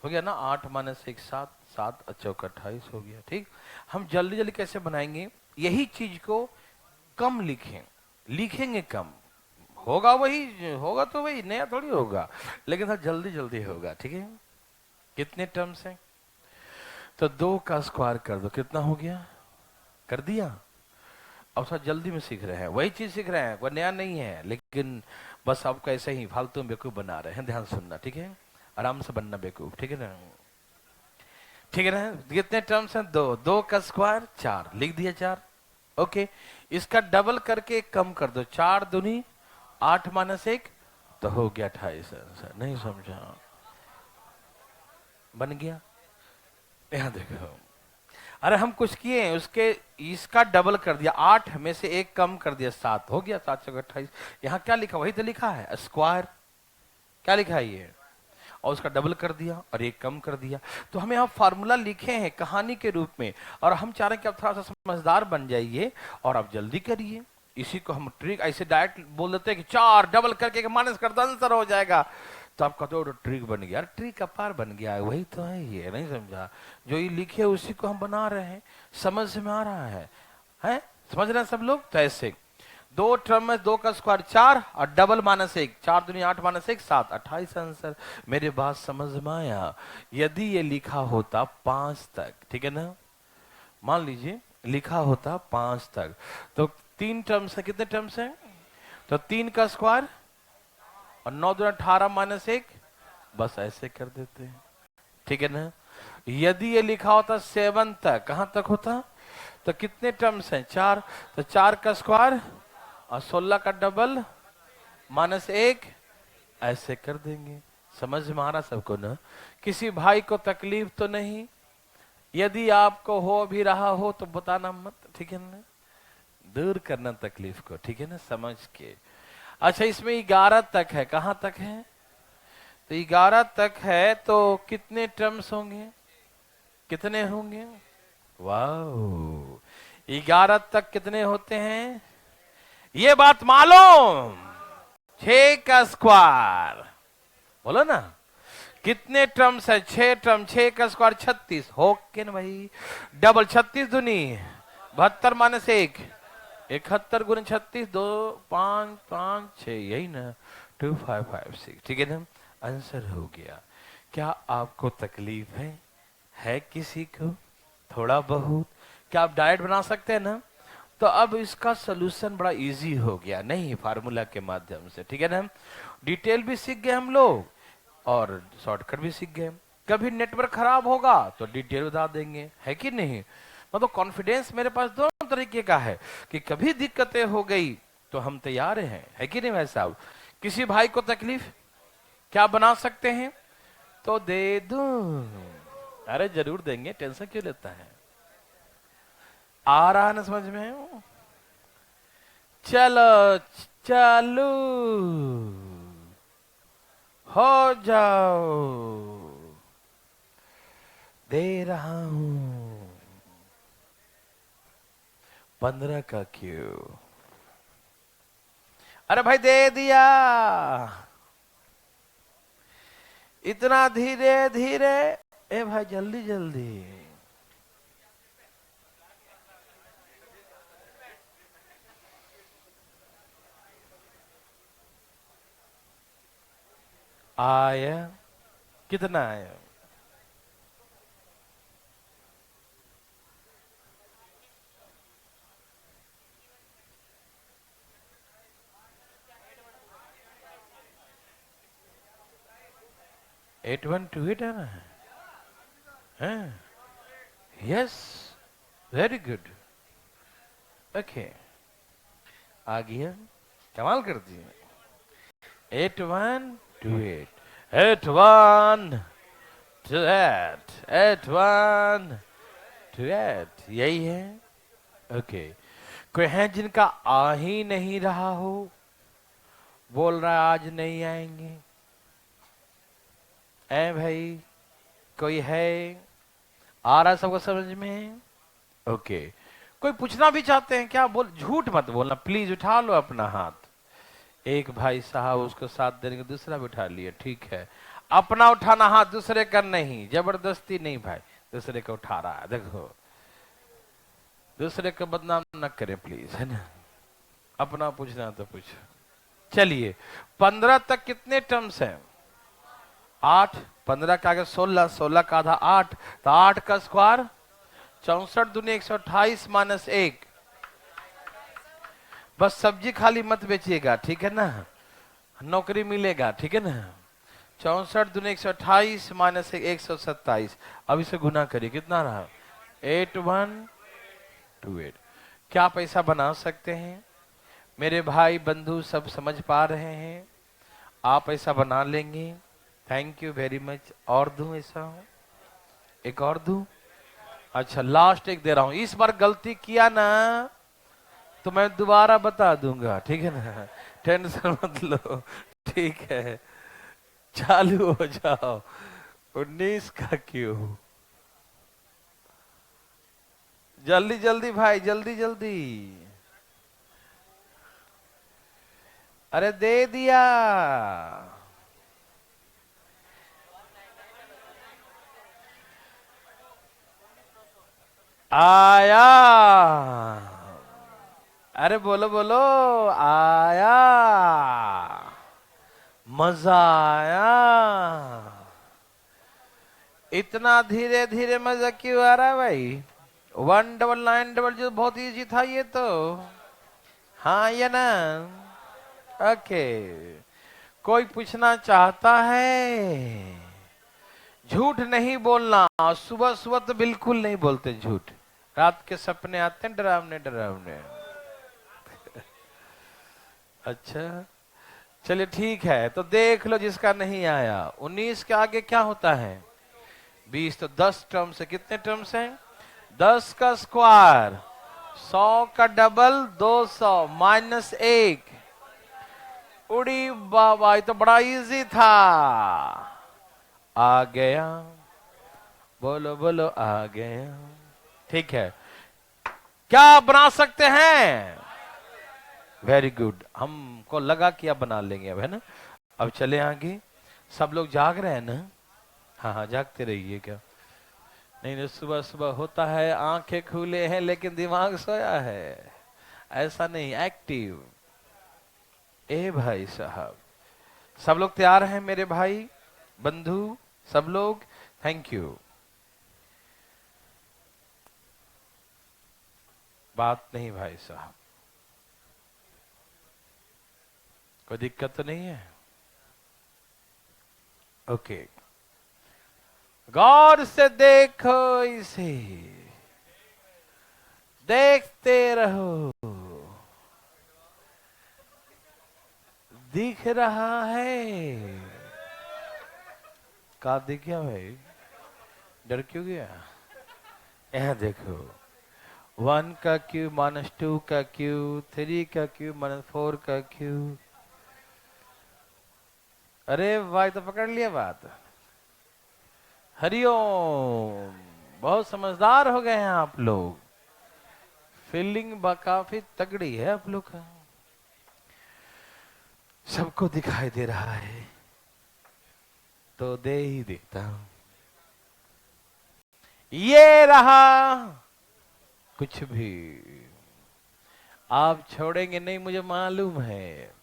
हो गया ना, 8 माइनस 1 7, 7 चौका 28 हो गया, ठीक। हम जल्दी जल्दी कैसे बनाएंगे, यही चीज को कम लिखें, लिखेंगे कम, होगा वही, होगा तो वही, नया थोड़ी होगा, लेकिन सर जल्दी जल्दी होगा, ठीक है। कितने टर्म्स हैं, तो 2 का स्क्वायर कर दो, कितना हो गया, कर दिया, अब थोड़ा जल्दी में सीख रहे हैं, वही चीज सीख रहे हैं, कोई नया नहीं है, लेकिन बस आपको ऐसे ही फालतू में बेवकूफ बना रहे हैं। ध्यान सुनना, ठीक है, आराम से बनना बेवकूफ, ठीक है ना, ठीक है ना। कितने टर्म्स हैं? दो, दो का स्क्वायर 4, लिख दिया 4। ओके, इसका डबल करके एक कम कर दो, 4 दूनी 8 माइनस 1 तो हो गया 28 आंसर। नहीं समझा? बन गया। यहां देखो, अरे हम कुछ किए, उसके इसका डबल कर दिया, 8 में से 1 कम कर दिया, 7 हो गया, 7 से 28। यहाँ क्या लिखा? वही तो लिखा है, स्क्वायर। क्या लिखा है ये? और उसका डबल कर दिया और 1 कम कर दिया। तो हमें यहाँ फार्मूला लिखे हैं कहानी के रूप में, और हम चाह रहे हैं कि आप थोड़ा सा समझदार बन जाइए और आप जल्दी करिए। इसी को हम ट्रिक ऐसे डायरेक्ट बोल देते हैं कि 4 डबल करके माइनस कर दो आंसर हो जाएगा, तो आप कहते हो ट्रिक बन गया। ट्रिक अपार बन गया है, वही तो है ये। नहीं समझा? जो ये लिखे उसी को हम बना रहे हैं, समझ में आ रहा है? समझ रहे हैं सब लोग? तो ऐसे 2 टर्म में 2 का स्क्वायर 4 और डबल माइनस 1, 4 दूनी 8 माइनस 1 7, 28 आंसर। मेरे बात समझ में आया? यदि ये लिखा होता 5 तक, ठीक है ना, मान लीजिए लिखा होता 5 तक, तो 3 टर्म्स है, कितने टर्म्स हैं? तो 3 का स्क्वायर और 9 दूनी 18 माइनस 1, बस ऐसे कर देते हैं, ठीक है ना। यदि ये लिखा होता 7 तक, कहां तक होता? तो कितने टर्म्स हैं? 4, तो 4 का स्क्वायर और 16 का डबल माइनस 1, ऐसे कर देंगे। समझ में आ रहा सबको ना? किसी भाई को तकलीफ तो नहीं? यदि आपको हो भी रहा हो तो बताना मत, ठीक है ना, दूर करना तकलीफ को, ठीक है ना, समझ के। अच्छा, इसमें 11 तक है, कहां तक है? तो 11 तक है, तो कितने टर्म्स होंगे? कितने होंगे? वाह, 11 तक कितने होते हैं? ये बात मालूम? 6 का स्क्वायर, बोलो ना, कितने टर्म्स है? 6 टर्म, 6 का स्क्वायर 36 हो के ना भाई। डबल 36 दूनी 72 माइनस 1, 71 गुने 36, 2 5 5 6, यही ना, 2556, ठीक है ना, आंसर हो गया। क्या आपको तकलीफ है किसी को थोड़ा बहुत? क्या आप डाइट बना सकते हैं ना? तो अब इसका सलूशन बड़ा इजी हो गया, नहीं, फार्मूला के माध्यम से, ठीक है ना। डिटेल भी सीख गए हम लोग और शॉर्टकट भी सीख गए। कभी नेटवर्क खराब होगा तो डिटेल बता देंगे, है कि नहीं? मतलब कॉन्फिडेंस मेरे पास दोनों तरीके का है कि कभी दिक्कतें हो गई तो हम तैयार हैं, है कि नहीं भाई साहब? किसी भाई को तकलीफ, क्या बना सकते हैं? तो दे दूं। अरे जरूर देंगे, टेंशन क्यों लेता है? आ रहा है ना समझ में? चलो चालू हो जाओ, दे रहा हूं 15 का क्यों? अरे भाई दे दिया, इतना धीरे धीरे, ए भाई जल्दी जल्दी। आया, कितना आया? एट 128 है ना? यस, वेरी गुड, ओके, आ गया, कमाल कर दिया। 8128, 8128, 8128, यही है। ओके, कोई है जिनका आ ही नहीं रहा हो, बोल रहा है आज नहीं आएंगे? ए भाई, कोई है? आ रहा है सबको समझ में? ओके, कोई पूछना भी चाहते हैं क्या? बोल, झूठ मत बोलना प्लीज, उठा लो अपना हाथ। एक भाई साहब उसको साथ देने के दूसरा भी उठा लिया, ठीक है। अपना उठाना हाथ, दूसरे का नहीं, जबरदस्ती नहीं भाई, दूसरे का उठा रहा है, देखो, दूसरे को बदनाम न करें प्लीज, है ना, अपना पूछना तो पूछो। चलिए, 15 तक कितने टर्म्स हैं? 8, 15 का आगे 16, 16 का आधा 8, तो 8 का स्क्वायर 64 दूनी 128 माइनस 1, बस सब्जी खाली मत बेचिएगा, ठीक है ना, नौकरी मिलेगा, ठीक है ना। 64 दूनी 128 माइनस 127, अब इसे गुना करिए, कितना रहा, 8128। क्या पैसा बना सकते हैं मेरे भाई बंधु, सब समझ पा रहे हैं, आप ऐसा बना लेंगे। Thank you very much. और दूं ऐसा, एक और दूं? अच्छा लास्ट एक दे रहा हूं, इस बार गलती किया ना तो मैं दोबारा बता दूंगा, ठीक है ना, टेंशन मत लो, ठीक है। चालू हो जाओ। 19 का क्यों, जल्दी जल्दी भाई, जल्दी जल्दी। अरे दे दिया। आया। अरे बोलो बोलो, आया, मजा आया। इतना धीरे धीरे मजा क्यों आ रहा है भाई? 1990 बहुत इजी था ये तो, हाँ या ना? ओके, कोई पूछना चाहता है? झूठ नहीं बोलना, सुबह सुबह तो बिल्कुल नहीं बोलते झूठ, रात के सपने आते हैं डरावने डरावने। अच्छा चलिए ठीक है, तो देख लो जिसका नहीं आया। 19 के आगे क्या होता है? 20, तो 10 टर्म्स है, कितने टर्म्स हैं? 10 का स्क्वायर, 100 का डबल 200 माइनस 1। उड़ी बाबा, ये तो बड़ा इजी था। आ गया, बोलो बोलो, आ गया। ठीक है, क्या बना सकते हैं? वेरी गुड, हमको लगा कि अब बना लेंगे, अब है ना। अब चले आगे। सब लोग जाग रहे हैं ना? हाँ हाँ जागते रहिए। क्या नहीं नहीं, सुबह सुबह होता है आंखें खुले हैं लेकिन दिमाग सोया है, ऐसा नहीं, एक्टिव। ए भाई साहब, सब लोग तैयार हैं मेरे भाई बंधु, सब लोग? Thank you. बात नहीं भाई साहब, कोई दिक्कत तो नहीं है? ओके, गौर से देखो इसे, देखते रहो, दिख रहा है। का दिख गया भाई, डर क्यों गया? यहां देखो, 1 का क्यूब माइनस 2 का क्यूब, 3 का क्यूब माइनस 4 का क्यूब। अरे भाई तो पकड़ लिया बात। हरिओम, बहुत समझदार हो गए हैं आप लोग, फीलिंग काफी तगड़ी है आप लोग का। सबको दिखाई दे रहा है तो दे ही देता हूं। ये रहा, कुछ भी आप छोड़ेंगे नहीं, मुझे मालूम है।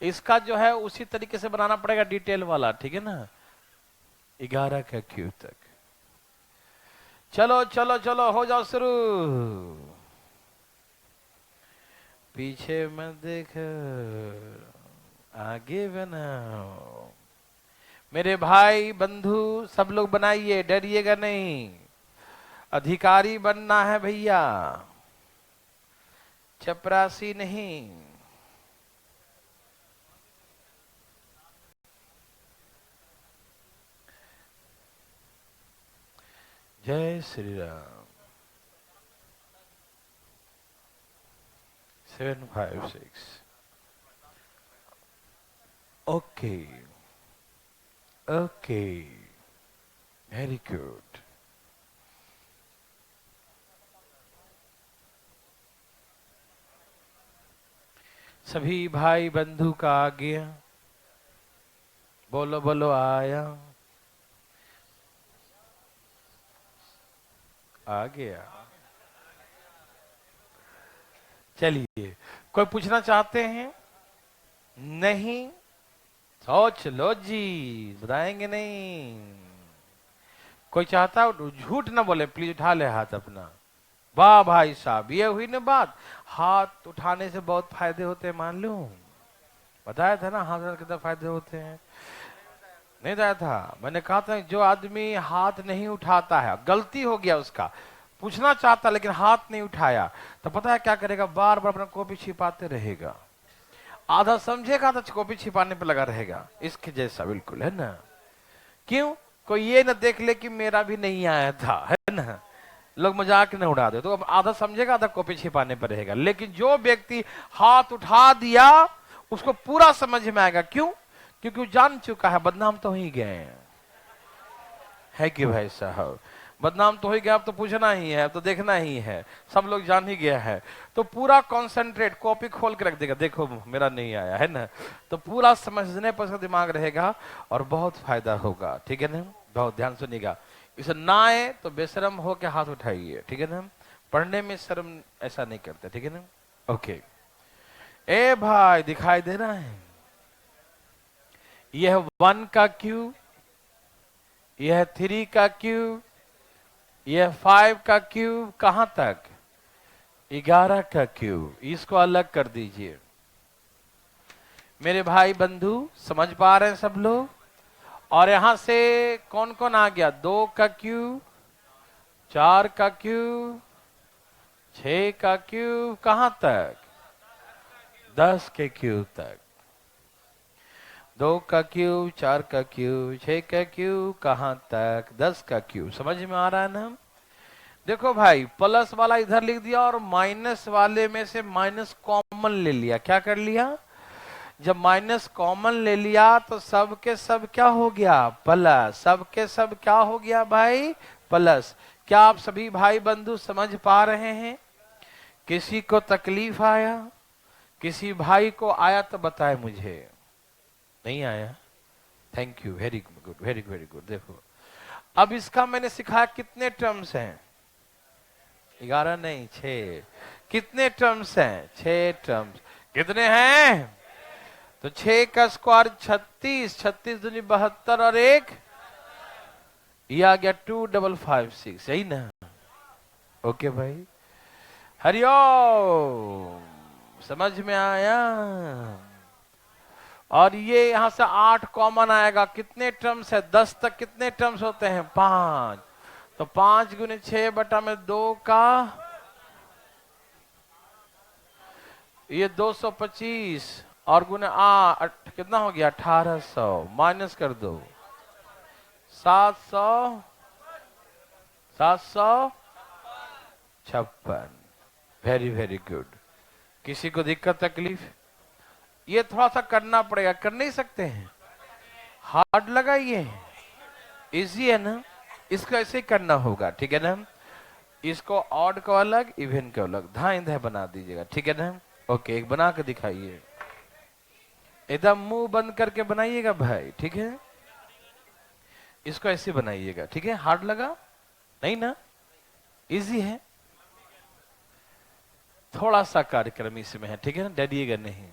इसका जो है उसी तरीके से बनाना पड़ेगा, डिटेल वाला, ठीक है ना। 11 का क्यूब तक। चलो चलो चलो, हो जाओ शुरू। पीछे मत देखो, आगे बनाओ। मेरे भाई बंधु सब लोग बनाइए, डरिएगा नहीं, अधिकारी बनना है भैया, चपरासी नहीं। जय Shri Ram. 756। Okay okay, very good. सभी भाई बंधु का आ गया, बोलो बोलो, आया, आ गया। चलिए, कोई पूछना चाहते हैं? नहीं, सोच लो जी, बताएंगे नहीं। कोई चाहता हो झूठ ना बोले प्लीज, उठा ले हाथ अपना, वाह भाई साहब, ये हुई ना बात। हाथ उठाने से बहुत फायदे होते हैं, मान लो। बताया था ना हाथ उठाने के कितने फायदे होते हैं। नहीं बताया था, मैंने कहा था जो आदमी हाथ नहीं उठाता है, गलती हो गया उसका, पूछना चाहता लेकिन हाथ नहीं उठाया, तो पता है क्या करेगा, बार बार अपना कॉपी छिपाते रहेगा। आधा समझेगा तो कॉपी छिपाने पे लगा रहेगा, इसके जैसा बिल्कुल है ना। क्यों? कोई ये ना देख ले कि मेरा भी नहीं आया था, है ना। लोग मजाक न उड़ा दे, तो अब आधा समझेगा आधा कॉपी छिपाने पर रहेगा। लेकिन जो व्यक्ति हाथ उठा दिया उसको पूरा समझ में आएगा। क्यों? क्योंकि वो जान चुका है बदनाम तो ही गए है कि भाई साहब, बदनाम तो ही गया, अब तो पूछना ही है, अब तो देखना ही है, सब लोग जान ही गया है। तो पूरा कंसंट्रेट, कॉपी खोल के रख देगा, देखो मेरा नहीं आया, है ना। तो पूरा समझने पर उसका दिमाग रहेगा और बहुत फायदा होगा, ठीक है ना। बहुत ध्यान सुनिएगा, इसे ना आए तो बेशरम हो के हाथ उठाइए, ठीक है ना। पढ़ने में शर्म ऐसा नहीं करते, ठीक है ना। ओके, ए भाई दिखाई दे रहा है, यह 1 का क्यूब, यह 3 का क्यूब, यह 5 का क्यूब, कहां तक? 11 का क्यूब। इसको अलग कर दीजिए मेरे भाई बंधु, समझ पा रहे हैं सब लोग। और यहां से कौन कौन आ गया? 2 का क्यूब, 4 का क्यूब, 6 का क्यूब, कहां तक? 10 के क्यूब तक। 2 का क्यूब, 4 का क्यूब, 6 का क्यूब, कहां तक? 10 का क्यूब। समझ में आ रहा है ना। देखो भाई, प्लस वाला इधर लिख दिया और माइनस वाले में से माइनस कॉमन ले लिया। क्या कर लिया? जब माइनस कॉमन ले लिया तो सब के सब क्या हो गया? प्लस। सब के सब क्या हो गया भाई? प्लस। क्या आप सभी भाई बंधु समझ पा रहे हैं? किसी को तकलीफ आया, किसी भाई को आया तो बताए मुझे। नहीं आया? Thank you, very good, very very good. देखो अब इसका मैंने सिखाया कितने टर्म्स हैं? 11 नहीं, 6। कितने टर्म्स हैं? 6 टर्म्स। कितने हैं? तो 6 का स्क्वायर 36, 36 दूनी 72 और एक ये आ गया 2556, यही ना। ओके भाई, हरिओम, समझ में आया। और ये यहां से 8 कॉमन आएगा। कितने टर्म्स है? 10 तक कितने टर्म्स होते हैं? 5। तो 5 गुने 6 बटा में 2 का ये 225 और गुने कितना हो गया? 1800। माइनस कर दो 700, 756। Very very good. किसी को दिक्कत तकलीफ? ये थोड़ा सा करना पड़ेगा, कर नहीं सकते हैं? हार्ड लगा ये? इजी है ना। इसको ऐसे ही करना होगा, ठीक है ना। इसको ऑड को अलग, इवन को अलग, धाए धाए बना दीजिएगा, ठीक है ना। ओके, एक बना के दिखाइए, एकदम मुंह बंद करके बनाइएगा भाई, ठीक है। इसको ऐसे बनाइएगा, ठीक है। हार्ड लगा नहीं ना? इजी है। थोड़ा सा कार्यक्रम इसमें है, ठीक है ना, डरिएगा नहीं,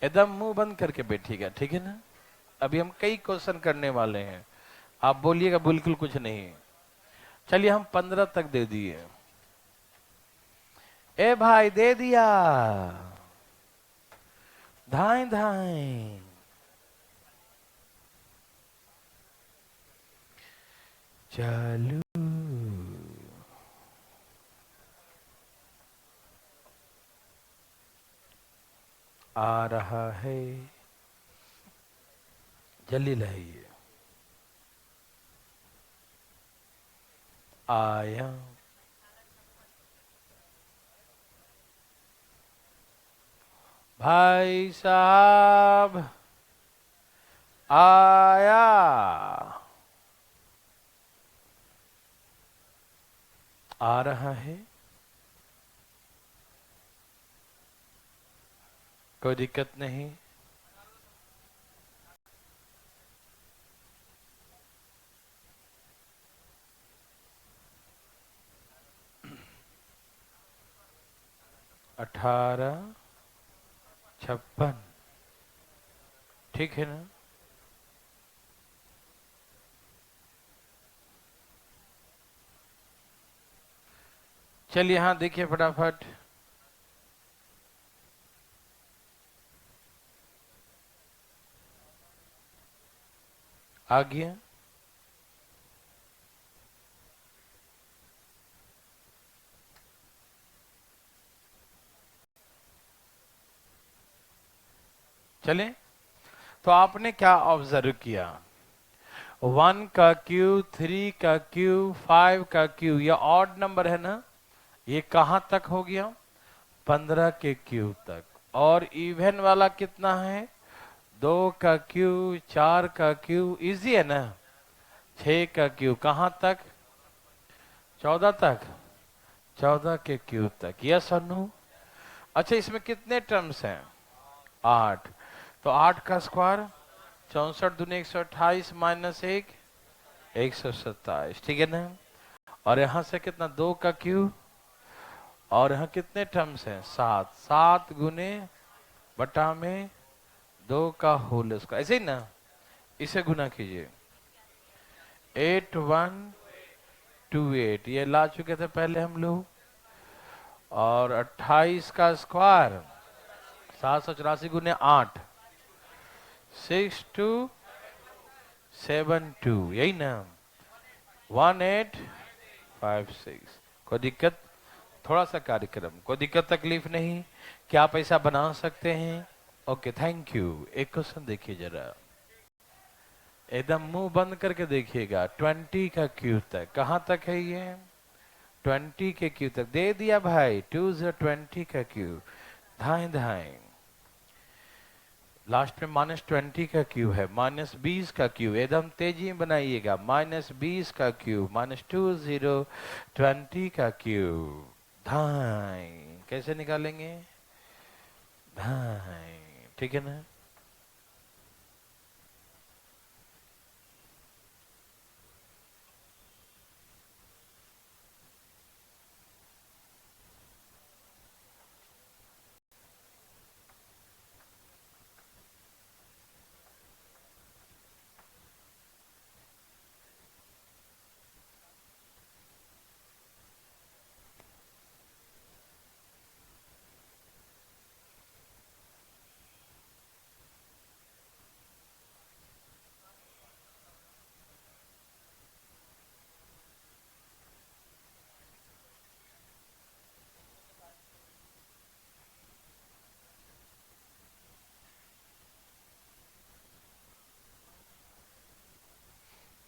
एकदम मुंह बंद करके बैठिएगा, ठीक है ना। अभी हम कई क्वेश्चन करने वाले हैं, आप बोलिएगा बिल्कुल कुछ नहीं। चलिए हम 15 तक दे दिए। ए भाई दे दिया, धाए धाए। चालू आ रहा है, जल्दी लाइए। आया, भाई साहब आया। आ रहा है, कोई दिक्कत नहीं। अठारह 56, ठीक है ना। चलिए यहां देखिए फटाफट। आ गया। चले, तो आपने क्या ऑब्जर्व किया? 1 का क्यू, 3 का क्यू, 5 का क्यू, ये ऑड नंबर है ना, ये कहां तक हो गया? 15 के क्यू तक। और इवन वाला कितना है? 2 का क्यू, 4 का क्यू, इजी है ना। 6 का क्यू कहां तक? 14 तक। 14 के क्यू तक, यस और नो? अच्छा, इसमें कितने टर्म्स हैं? 8। तो 8 का स्क्वायर 64 दूनी 128 माइनस 1 127, ठीक है ना। और यहां से कितना? 2 का क्यू, और यहाँ कितने टर्म्स हैं? 7। 7 गुने बटा में 2 का होल स्क्वायर, ऐसे ही ना, इसे गुना कीजिए। 8128 ये ला चुके थे पहले हम लोग। और 28 का स्क्वायर 784 गुने 8 6272, यही ना। 1856। कोई दिक्कत? थोड़ा सा कार्यक्रम, कोई दिक्कत तकलीफ नहीं, क्या पैसा बना सकते हैं? Okay, thank you. एक क्वेश्चन देखिए जरा, एकदम मुंह बंद करके देखिएगा। 20 का क्यू तक कहां तक है ये? 20 के क्यू तक दे दिया भाई। 20 का क्यू, धाए धाए। लास्ट में -20 का क्यू है, -20 का क्यू, एकदम तेजी में बनाइएगा। -20 का क्यू, -20 का क्यू, धाए। कैसे निकालेंगे? धाए, ठीक है ना।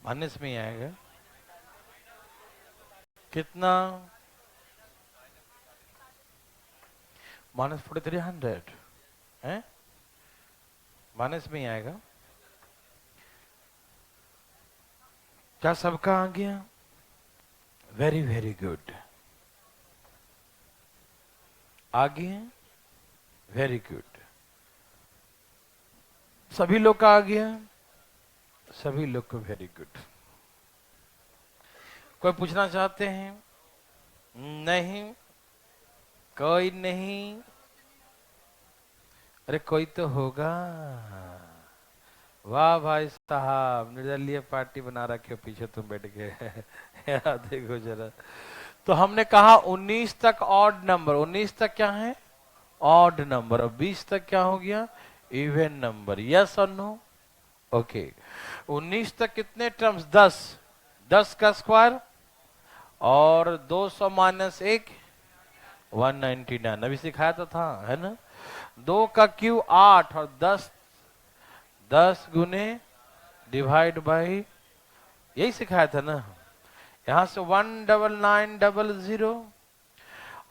माइनस में ही आएगा कितना? -4300 है, माइनस में ही आएगा। क्या सबका आ गया? वेरी वेरी गुड, आ गए, वेरी गुड। सभी लोग का आ गया? सभी लोग को वेरी गुड। कोई पूछना चाहते हैं? नहीं, कोई नहीं। अरे कोई तो होगा। वाह भाई साहब, निर्दलीय पार्टी बना रखे हो पीछे तुम बैठ के। यार देखो जरा, तो हमने कहा 19 तक ऑड नंबर, 19 तक क्या है? Odd number. और 20 तक क्या हो गया? इवन नंबर, यस और नो? ओके। 19 तक कितने टर्म्स? 10। 10 का स्क्वायर और 200 माइनस 1 199, अभी सिखाया तो था, है ना। 2 का क्यू 8 और 10, 10 गुने डिवाइड बाई, यही सिखाया था ना। यहां से 19900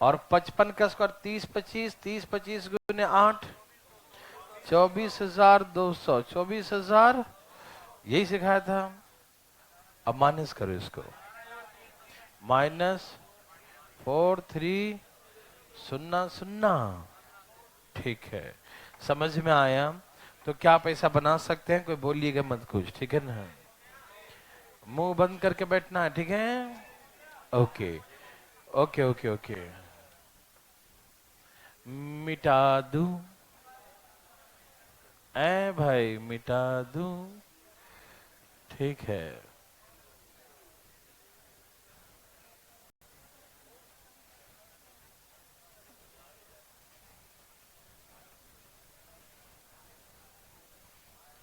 और 55 का स्क्वायर 30 25, 30 25 गुने 8 24,200, 24,000, यही सिखाया था। अब माइनस करो इसको, -4300, ठीक है। समझ में आया? तो क्या पैसा बना सकते हैं? कोई बोलिएगा मत कुछ, ठीक है ना। मुंह बंद करके बैठना है, ठीक है। Okay okay okay okay. मिटा दूं ऐ भाई, मिटा दूं, ठीक है।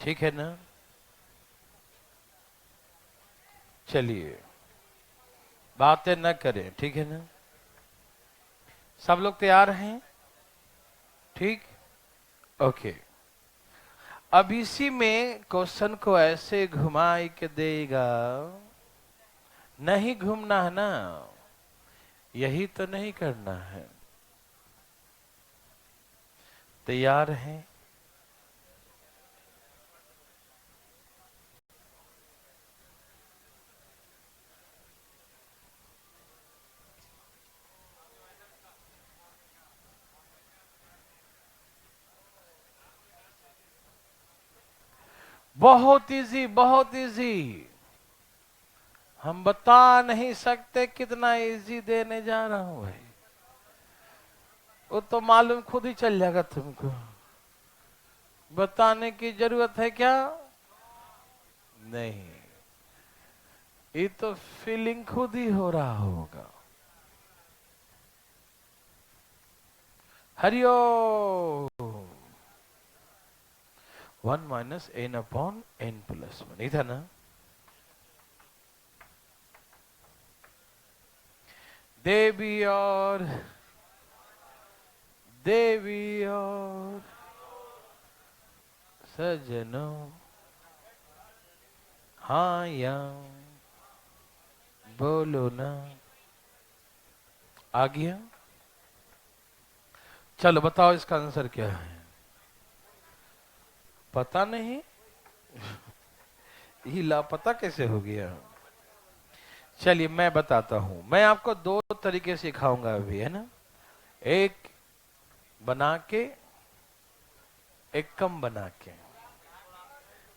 ठीक है ना? चलिए बातें न करें, ठीक है ना? सब लोग तैयार हैं? ठीक, ओके। अब इसी में क्वेश्चन को ऐसे घुमाई के देगा, नहीं घूमना है ना, यही तो नहीं करना है। तैयार हैं? बहुत इजी, बहुत इजी। हम बता नहीं सकते कितना इजी देने जा रहा हूं भाई, वो तो मालूम खुद ही चल जाएगा तुमको। बताने की जरूरत है क्या? नहीं, ये तो फीलिंग खुद ही हो रहा होगा। हरिओ 1 minus n upon n plus 1, नहीं था ना? देवी और सजनों, हाँ या बोलो ना। आ गया? चलो बताओ इसका आंसर क्या है? पता नहीं? ये लापता कैसे हो गया? चलिए मैं बताता हूं। मैं आपको दो तरीके सिखाऊंगा अभी, है ना? एक बना के, एक कम बना के,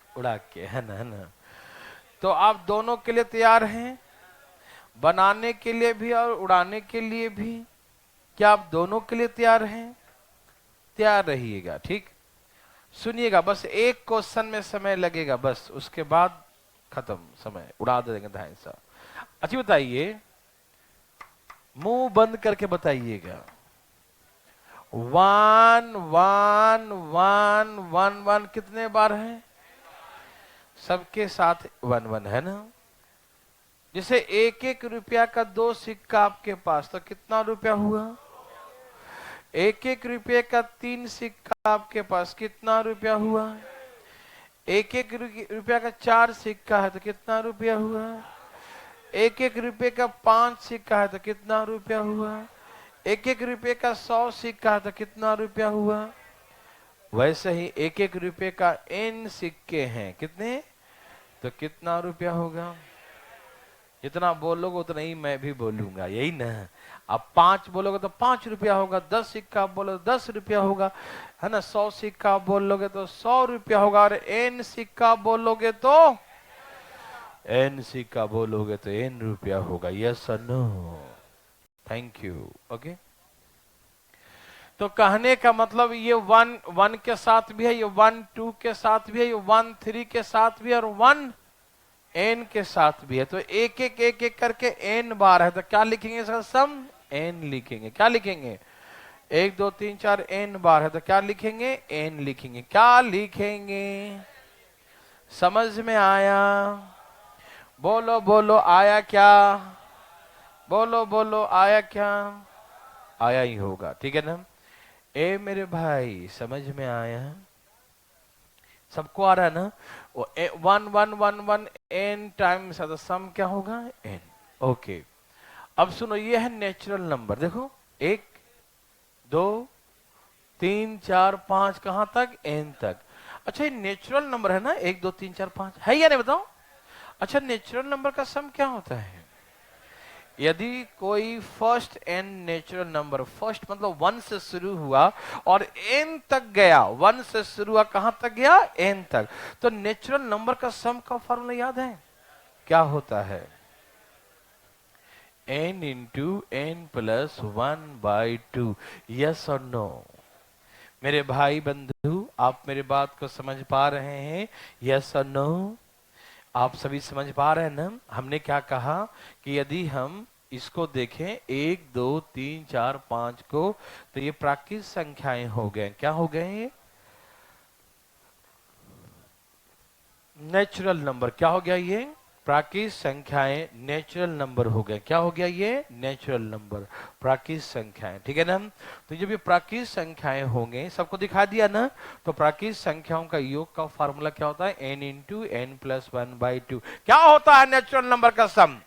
उड़ा के, है ना, है ना? तो आप दोनों के लिए तैयार हैं? बनाने के लिए भी और उड़ाने के लिए भी। क्या आप दोनों के लिए तैयार हैं? तैयार रहिएगा, ठीक? सुनिएगा, बस एक क्वेश्चन में समय लगेगा, बस उसके बाद खत्म, समय उड़ा देंगे धाई सा। अच्छा बताइए, मुंह बंद करके बताइएगा। 1 1 1 1 1 कितने बार है? सबके साथ 1 1 है ना? जैसे 1 1 रुपया का 2 सिक्का आपके पास, तो कितना रुपया हुआ? 1 1 रुपये का 3 सिक्का आपके पास, कितना रुपया हुआ? 1 1 रुपया का 4 सिक्का है तो कितना रुपया हुआ? 1 1 रुपये का 5 सिक्का है तो कितना रुपया हुआ? 1 1 रुपये का 100 सिक्का है तो कितना रुपया हुआ? वैसे ही 1 1 रुपये का n सिक्के हैं, कितने? तो कितना रुपया होगा? जितना बोलोगे उतना ही मैं भी बोलूंगा, यही ना? अब 5 बोलोगे तो 5 रुपया होगा, 10 सिक्का बोलोगे तो 10 रुपया होगा, है ना? 100 सिक्का बोलोगे तो 100 रुपया होगा, और n सिक्का बोलोगे तो n रुपया होगा। यस और नो? Thank you. ओके, तो कहने का मतलब ये 1 1 के साथ भी है, ये 1 2 के साथ भी है, ये 1 3 के साथ भी है, और 1 n के साथ भी है। तो एक एक एक एक करके n बार है, तो क्या लिखेंगे इसका सम? n लिखेंगे। क्या लिखेंगे? 1 2 3 4 n बार है, तो क्या लिखेंगे? n लिखेंगे। क्या लिखेंगे? समझ में आया? बोलो बोलो, आया क्या? बोलो बोलो, आया क्या? आया ही होगा, ठीक है ना? ए मेरे भाई, समझ में आया? सबको आ रहा है ना? वो 1 1 1 1 n टाइम्स है, तो सम क्या होगा? n। ओके, अब सुनो, ये है नेचुरल नंबर। देखो 1 2 3 4 5, कहां तक? n तक। अच्छा, ये नेचुरल नंबर है ना? 1 2 3 4 5 है या नहीं, बताओ? अच्छा, नेचुरल नंबर का सम क्या होता है? यदि कोई first n natural number, first मतलब 1 से शुरू हुआ और n तक गया, 1 से शुरू हुआ, कहां तक गया? n तक, तो नेचुरल नंबर का सम का फॉर्मूला याद है? क्या होता है? n into n plus 1/2। Yes और नो? मेरे भाई बंधु, आप मेरे बात को समझ पा रहे हैं? यस और नो? आप सभी समझ पा रहे हैं ना? हमने क्या कहा कि यदि हम इसको देखें 1 2 3 4 5 को, तो ये प्राकृतिक संख्याएं हो गए। क्या हो गए? नेचुरल नंबर क्या हो गया? ये प्राकृतिक संख्याएं नेचुरल नंबर हो गए। क्या हो गया? ये नेचुरल नंबर, प्राकृतिक संख्याएं। ठीक है ना? तो जब ये प्राकृतिक संख्याएं होंगे, सबको दिखा दिया ना, तो प्राकृतिक संख्याओं का योग का फार्मूला क्या होता है? n into n plus one by two. क्या होता है नेचुरल नंबर का sum?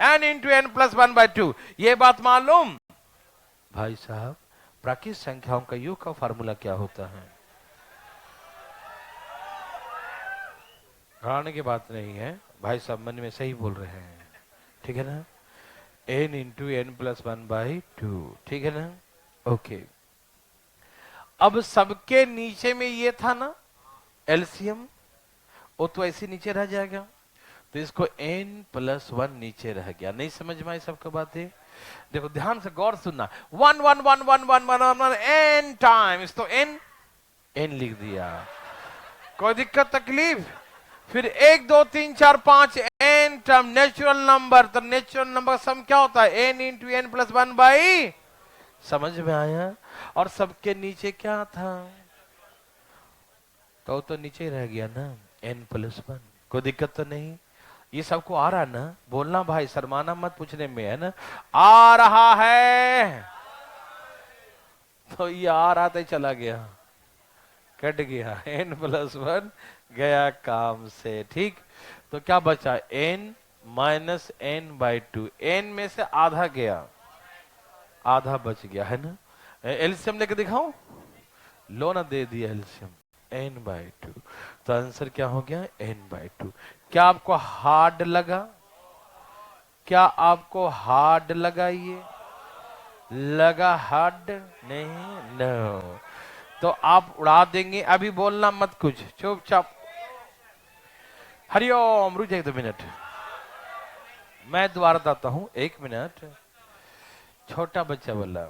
n into n plus one by two. ये बात मालूम भाई साहब? प्राकृतिक संख्याओं का योग का फार्मूला क्या होता है? घबराने की बात नहीं है भाई साहब, मन में सही बोल रहे हैं। ठीक है ना? n into n plus one by two. ठीक है ना? ओके। अब सबके नीचे में ये था ना एलसीएम, वो तो ऐसे नीचे रह जाएगा, तो इसको n प्लस वन नीचे रह गया। नहीं समझ में आई सबको बातें? देखो ध्यान से गौर सुनना। One one one one one one one n times, तो n लिख दिया। कोई दिक्कत तकलीफ? फिर एक दो तीन चार पांच एन टर्म नेचुरल नंबर, तो नेचुरल नंबर का सम क्या होता है? N into n plus one by. समझ में आया? और सबके नीचे क्या था? तो नीचे रह गया ना एन प्लस वन। कोई दिक्कत तो नहीं? ये सबको आ रहा ना? बोलना भाई, शर्माना मत पूछने में, है ना? आ रहा है तो ये आ रहा था, चला गया, कट गया, एन प्लस वन गया काम से। ठीक, तो क्या बचा? n minus n by two. N में से आधा गया, आधा बच गया, है ना? एलसीएम लेके दिखाऊं? लो ना, दे दिया एलसीएम n बाई टू। तो आंसर क्या हो गया? n by two. क्या आपको हार्ड लगा? क्या आपको हार्ड लगा? ये लगा हार्ड? नहीं, नो। तो आप उड़ा देंगे। अभी बोलना मत कुछ, चुपचाप। हरिओम, रुक जाइए 2 मिनट, मैं दोबारा बताता हूं, 1 मिनट। छोटा बच्चा बोला,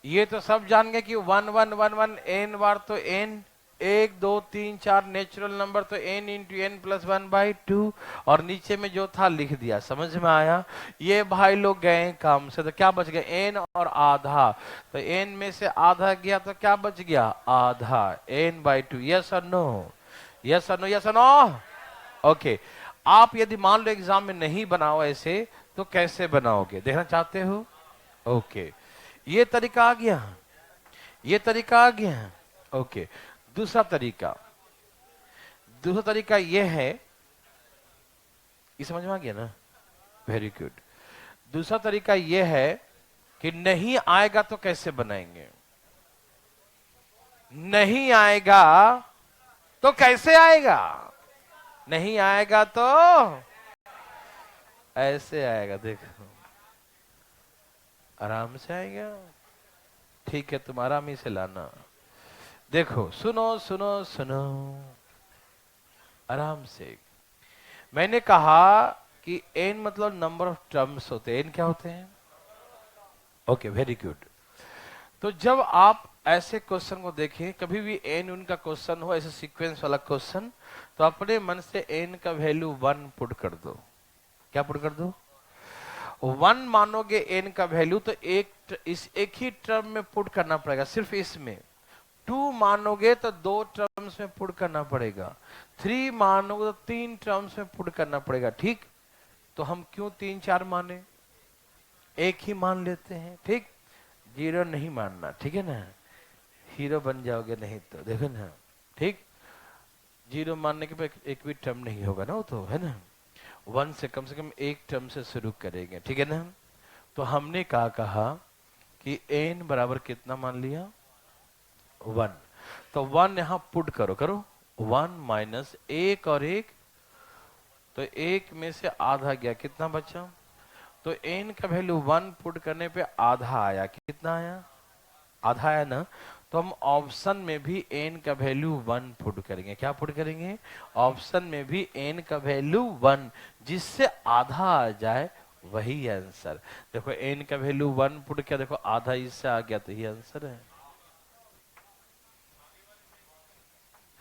ये तो सब जान गए कि one one one one n बार, तो एन एक दो तीन चार नेचुरल नंबर, तो n into n plus one by two, और नीचे में जो था लिख दिया। समझ में आया? ये भाई लोग गए काम से, तो क्या बच गया? n और आधा। तो n में से आधा गया, तो क्या बच गया? आधा, n बाई टू। यस और नो? यस और नो? यस और नो? ओके। आप यदि मान लो एग्जाम में नहीं बनाओ ऐसे, तो कैसे बनाओगे? देखना चाहते हो? ओके, ये तरीका आ गया, ये तरीका आ गया। ओके, दूसरा तरीका, दूसरा तरीका ये है, ये समझ में आ गया ना? Very good. दूसरा तरीका ये है कि नहीं आएगा तो कैसे बनाएंगे? नहीं आएगा तो कैसे आएगा? नहीं आएगा तो ऐसे आएगा, देखो, आराम से आएगा। ठीक है, तुम आराम ही से लाना। देखो, सुनो सुनो सुनो, आराम से। मैंने कहा कि n मतलब नंबर ऑफ टर्म्स होते हैं। n क्या होते हैं? Okay, very good. तो जब आप ऐसे क्वेश्चन को देखें, कभी भी n उनका क्वेश्चन हो, ऐसे सीक्वेंस वाला क्वेश्चन, तो अपने मन से n का वैल्यू 1 पुट कर दो। क्या पुट कर दो? 1 मानोगे n का वैल्यू, तो एक ही टर्म में पुट करना पड़ेगा, सिर्फ इसमें। 2 मानोगे तो 2 टर्म्स में पुट करना पड़ेगा। 3 मानोगे तो 3 टर्म्स में पुट करना पड़ेगा। ठीक, तो हम क्यों 3 4 माने, एक ही मान लेते हैं। ठीक, 0 नहीं मानना, ठीक है ना? हीरो बन जाओगे नहीं तो, देखो ना। ठीक, 0 मानने के बाद एक भी टर्म नहीं होगा ना, वो तो है ना। 1 से कम एक टर्म से शुरू करेंगे, ठीक है ना? तो हमने कहा कि n बराबर कितना मान लिया? 1। तो 1 यहां पुट करो, करो। 1 माइनस एक और एक, तो एक में से आधा गया, कितना बचा? तो n का वैल्यू 1 पुट करने पे आधा आया। कितना आया? आधा आया ना? तो हम ऑप्शन में भी n का वैल्यू 1 पुट करेंगे। क्या पुट करेंगे? ऑप्शन में भी n का वैल्यू 1, जिससे आधा आ जाए वही आंसर। देखो, n का वैल्यू 1 पुट किया, देखो आधा इससे आ गया, तो ये आंसर है।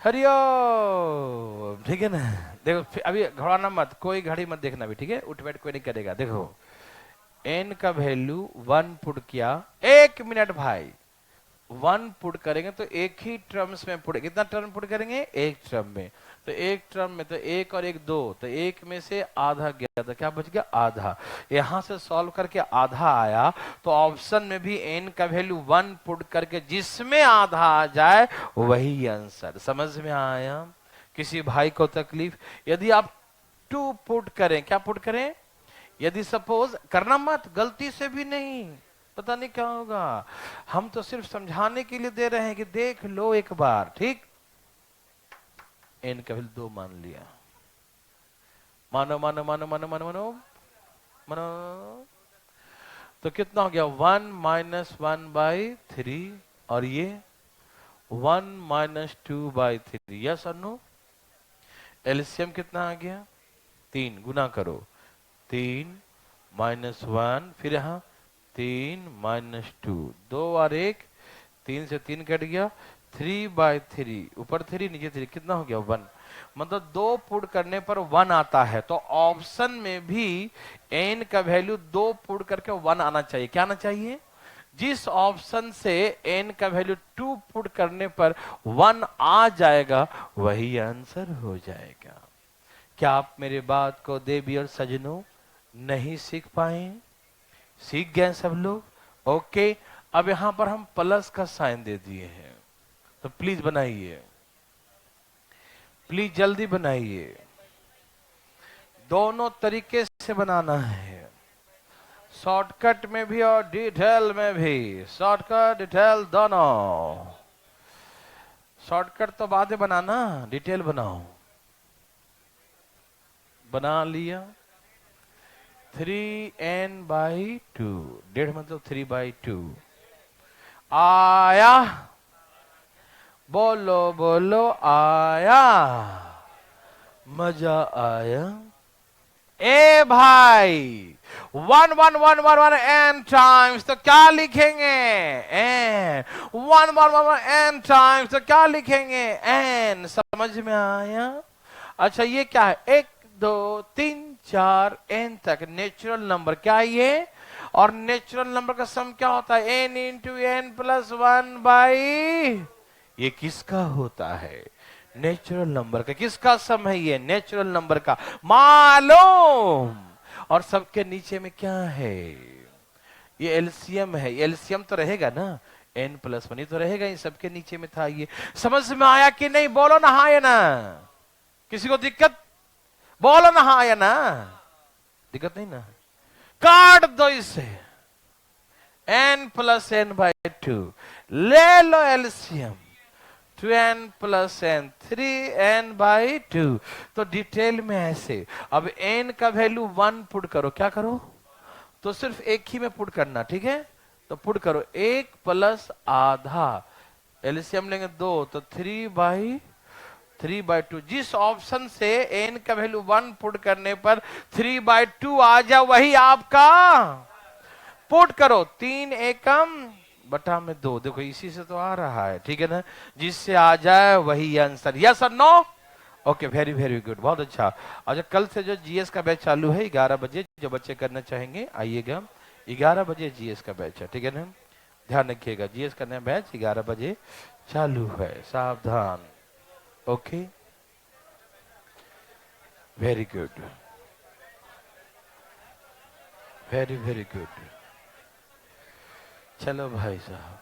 हरिओम, ठीक है ना? देखो, अभी घबराना मत, कोई घड़ी मत देखना भी, ठीक है? उठ बैठ कोई नहीं करेगा। देखो, n का वैल्यू 1 पुट किया, 1 मिनट भाई, 1 पुट करेंगे तो एक ही टर्म्स में पुट, कितना टर्म पुट करेंगे? एक टर्म में। तो एक टर्म में तो एक और एक दो, तो एक में से आधा गया तो क्या बच गया, आधा। यहां से सॉल्व करके आधा आया, तो ऑप्शन में भी n का वैल्यू 1 पुट करके जिसमें आधा आ जाए वही आंसर। समझ में आया? किसी भाई को तकलीफ? यदि आप 2 पुट करें, क्या पुट करें, यदि सपोज, करना मत, गलती से भी नहीं, पता नहीं क्या होगा। हम तो सिर्फ समझाने के लिए दे रहे हैं कि देख लो एक बार, ठीक। एन का वैल्यू 2 मान लिया, मानो मानो मानो मानो मानो मानो मानो, तो कितना हो गया, 1 माइनस 1/3, और ये 1 माइनस 2/3, यस और नो। एलसीएम कितना आ गया, 3, गुना करो, 3 माइनस 1, फिर यहां 3 माइनस 2, 2 और 1, 3 से 3 कट गया, 3/3, ऊपर 3 नीचे 3, कितना हो गया, 1। मतलब 2 पुट करने पर 1 आता है, तो ऑप्शन में भी n का वैल्यू 2 पुट करके 1 आना चाहिए। क्या आना चाहिए? जिस ऑप्शन से n का वैल्यू 2 पुट करने पर 1 आ जाएगा वही आंसर हो जाएगा। क्या आप मेरे बात को देवी और सजनों नहीं सीख पाए? सीख गए सब लोग? ओके। अब यहां पर हम प्लस का साइन दे दिए हैं, तो प्लीज बनाइए, प्लीज जल्दी बनाइए, दोनों तरीके से बनाना है, शॉर्टकट में भी और डिटेल में भी, शॉर्टकट डिटेल दोनों। शॉर्टकट तो बाद में बनाना, डिटेल बनाओ। बना लिया, 3n/2, 1.5 मतलब 3/2 आया, बोलो बोलो आया, मजा आया। ए भाई, 1 1 1 1 1 n टाइम्स, तो क्या लिखेंगे, n। 1 1 1 1 n टाइम्स, तो क्या लिखेंगे, n। समझ में आया? अच्छा ये क्या है, 1 2 3 4 n तक नेचुरल नंबर, क्या ये, और नेचुरल नंबर का सम क्या होता है, n इंटू n प्लस 1/, ये किसका होता है, नेचुरल नंबर का। किसका सम है ये, नेचुरल नंबर का, मालूम। और सबके नीचे में क्या है, ये एलसीएम है, एलसीएम तो रहेगा ना, n प्लस 1 तो रहेगा, इन सबके नीचे में था ये। समझ में आया कि नहीं, बोलो ना हाँ या ना। किसी को दिक्कत, बोलो ना हाँ या ना, दिक्कत नहीं ना, काट दो इसे, n प्लस n/2, ले लो LCM, 2n plus n, 3n/2। तो डिटेल में ऐसे, अब n का वैल्यू 1 पुट करो, क्या करो, तो सिर्फ एक ही में पुट करना, ठीक है। तो पुट करो, 1 प्लस आधा, एलसीएम लेंगे 2, तो 3/2। जिस ऑप्शन से n का वैल्यू 1 पुट करने पर 3/2 आ जाए वही आपका, पुट करो, 3 एकम बटा में 2, देखो इसी से तो आ रहा है, ठीक है ना, जिससे आ जाए वही आंसर, यस और no. Okay, very very good, बहुत अच्छा। अच्छा, कल से जो जीएस का बैच चालू है 11 बजे, जो बच्चे करना चाहेंगे आइएगा, 11 बजे जीएस का बैच है, ठीक है ना, ध्यान रखिएगा, जीएस का नया बैच 11 बजे चालू है, सावधान। Okay, very good, very very good. चलो भाई साहब,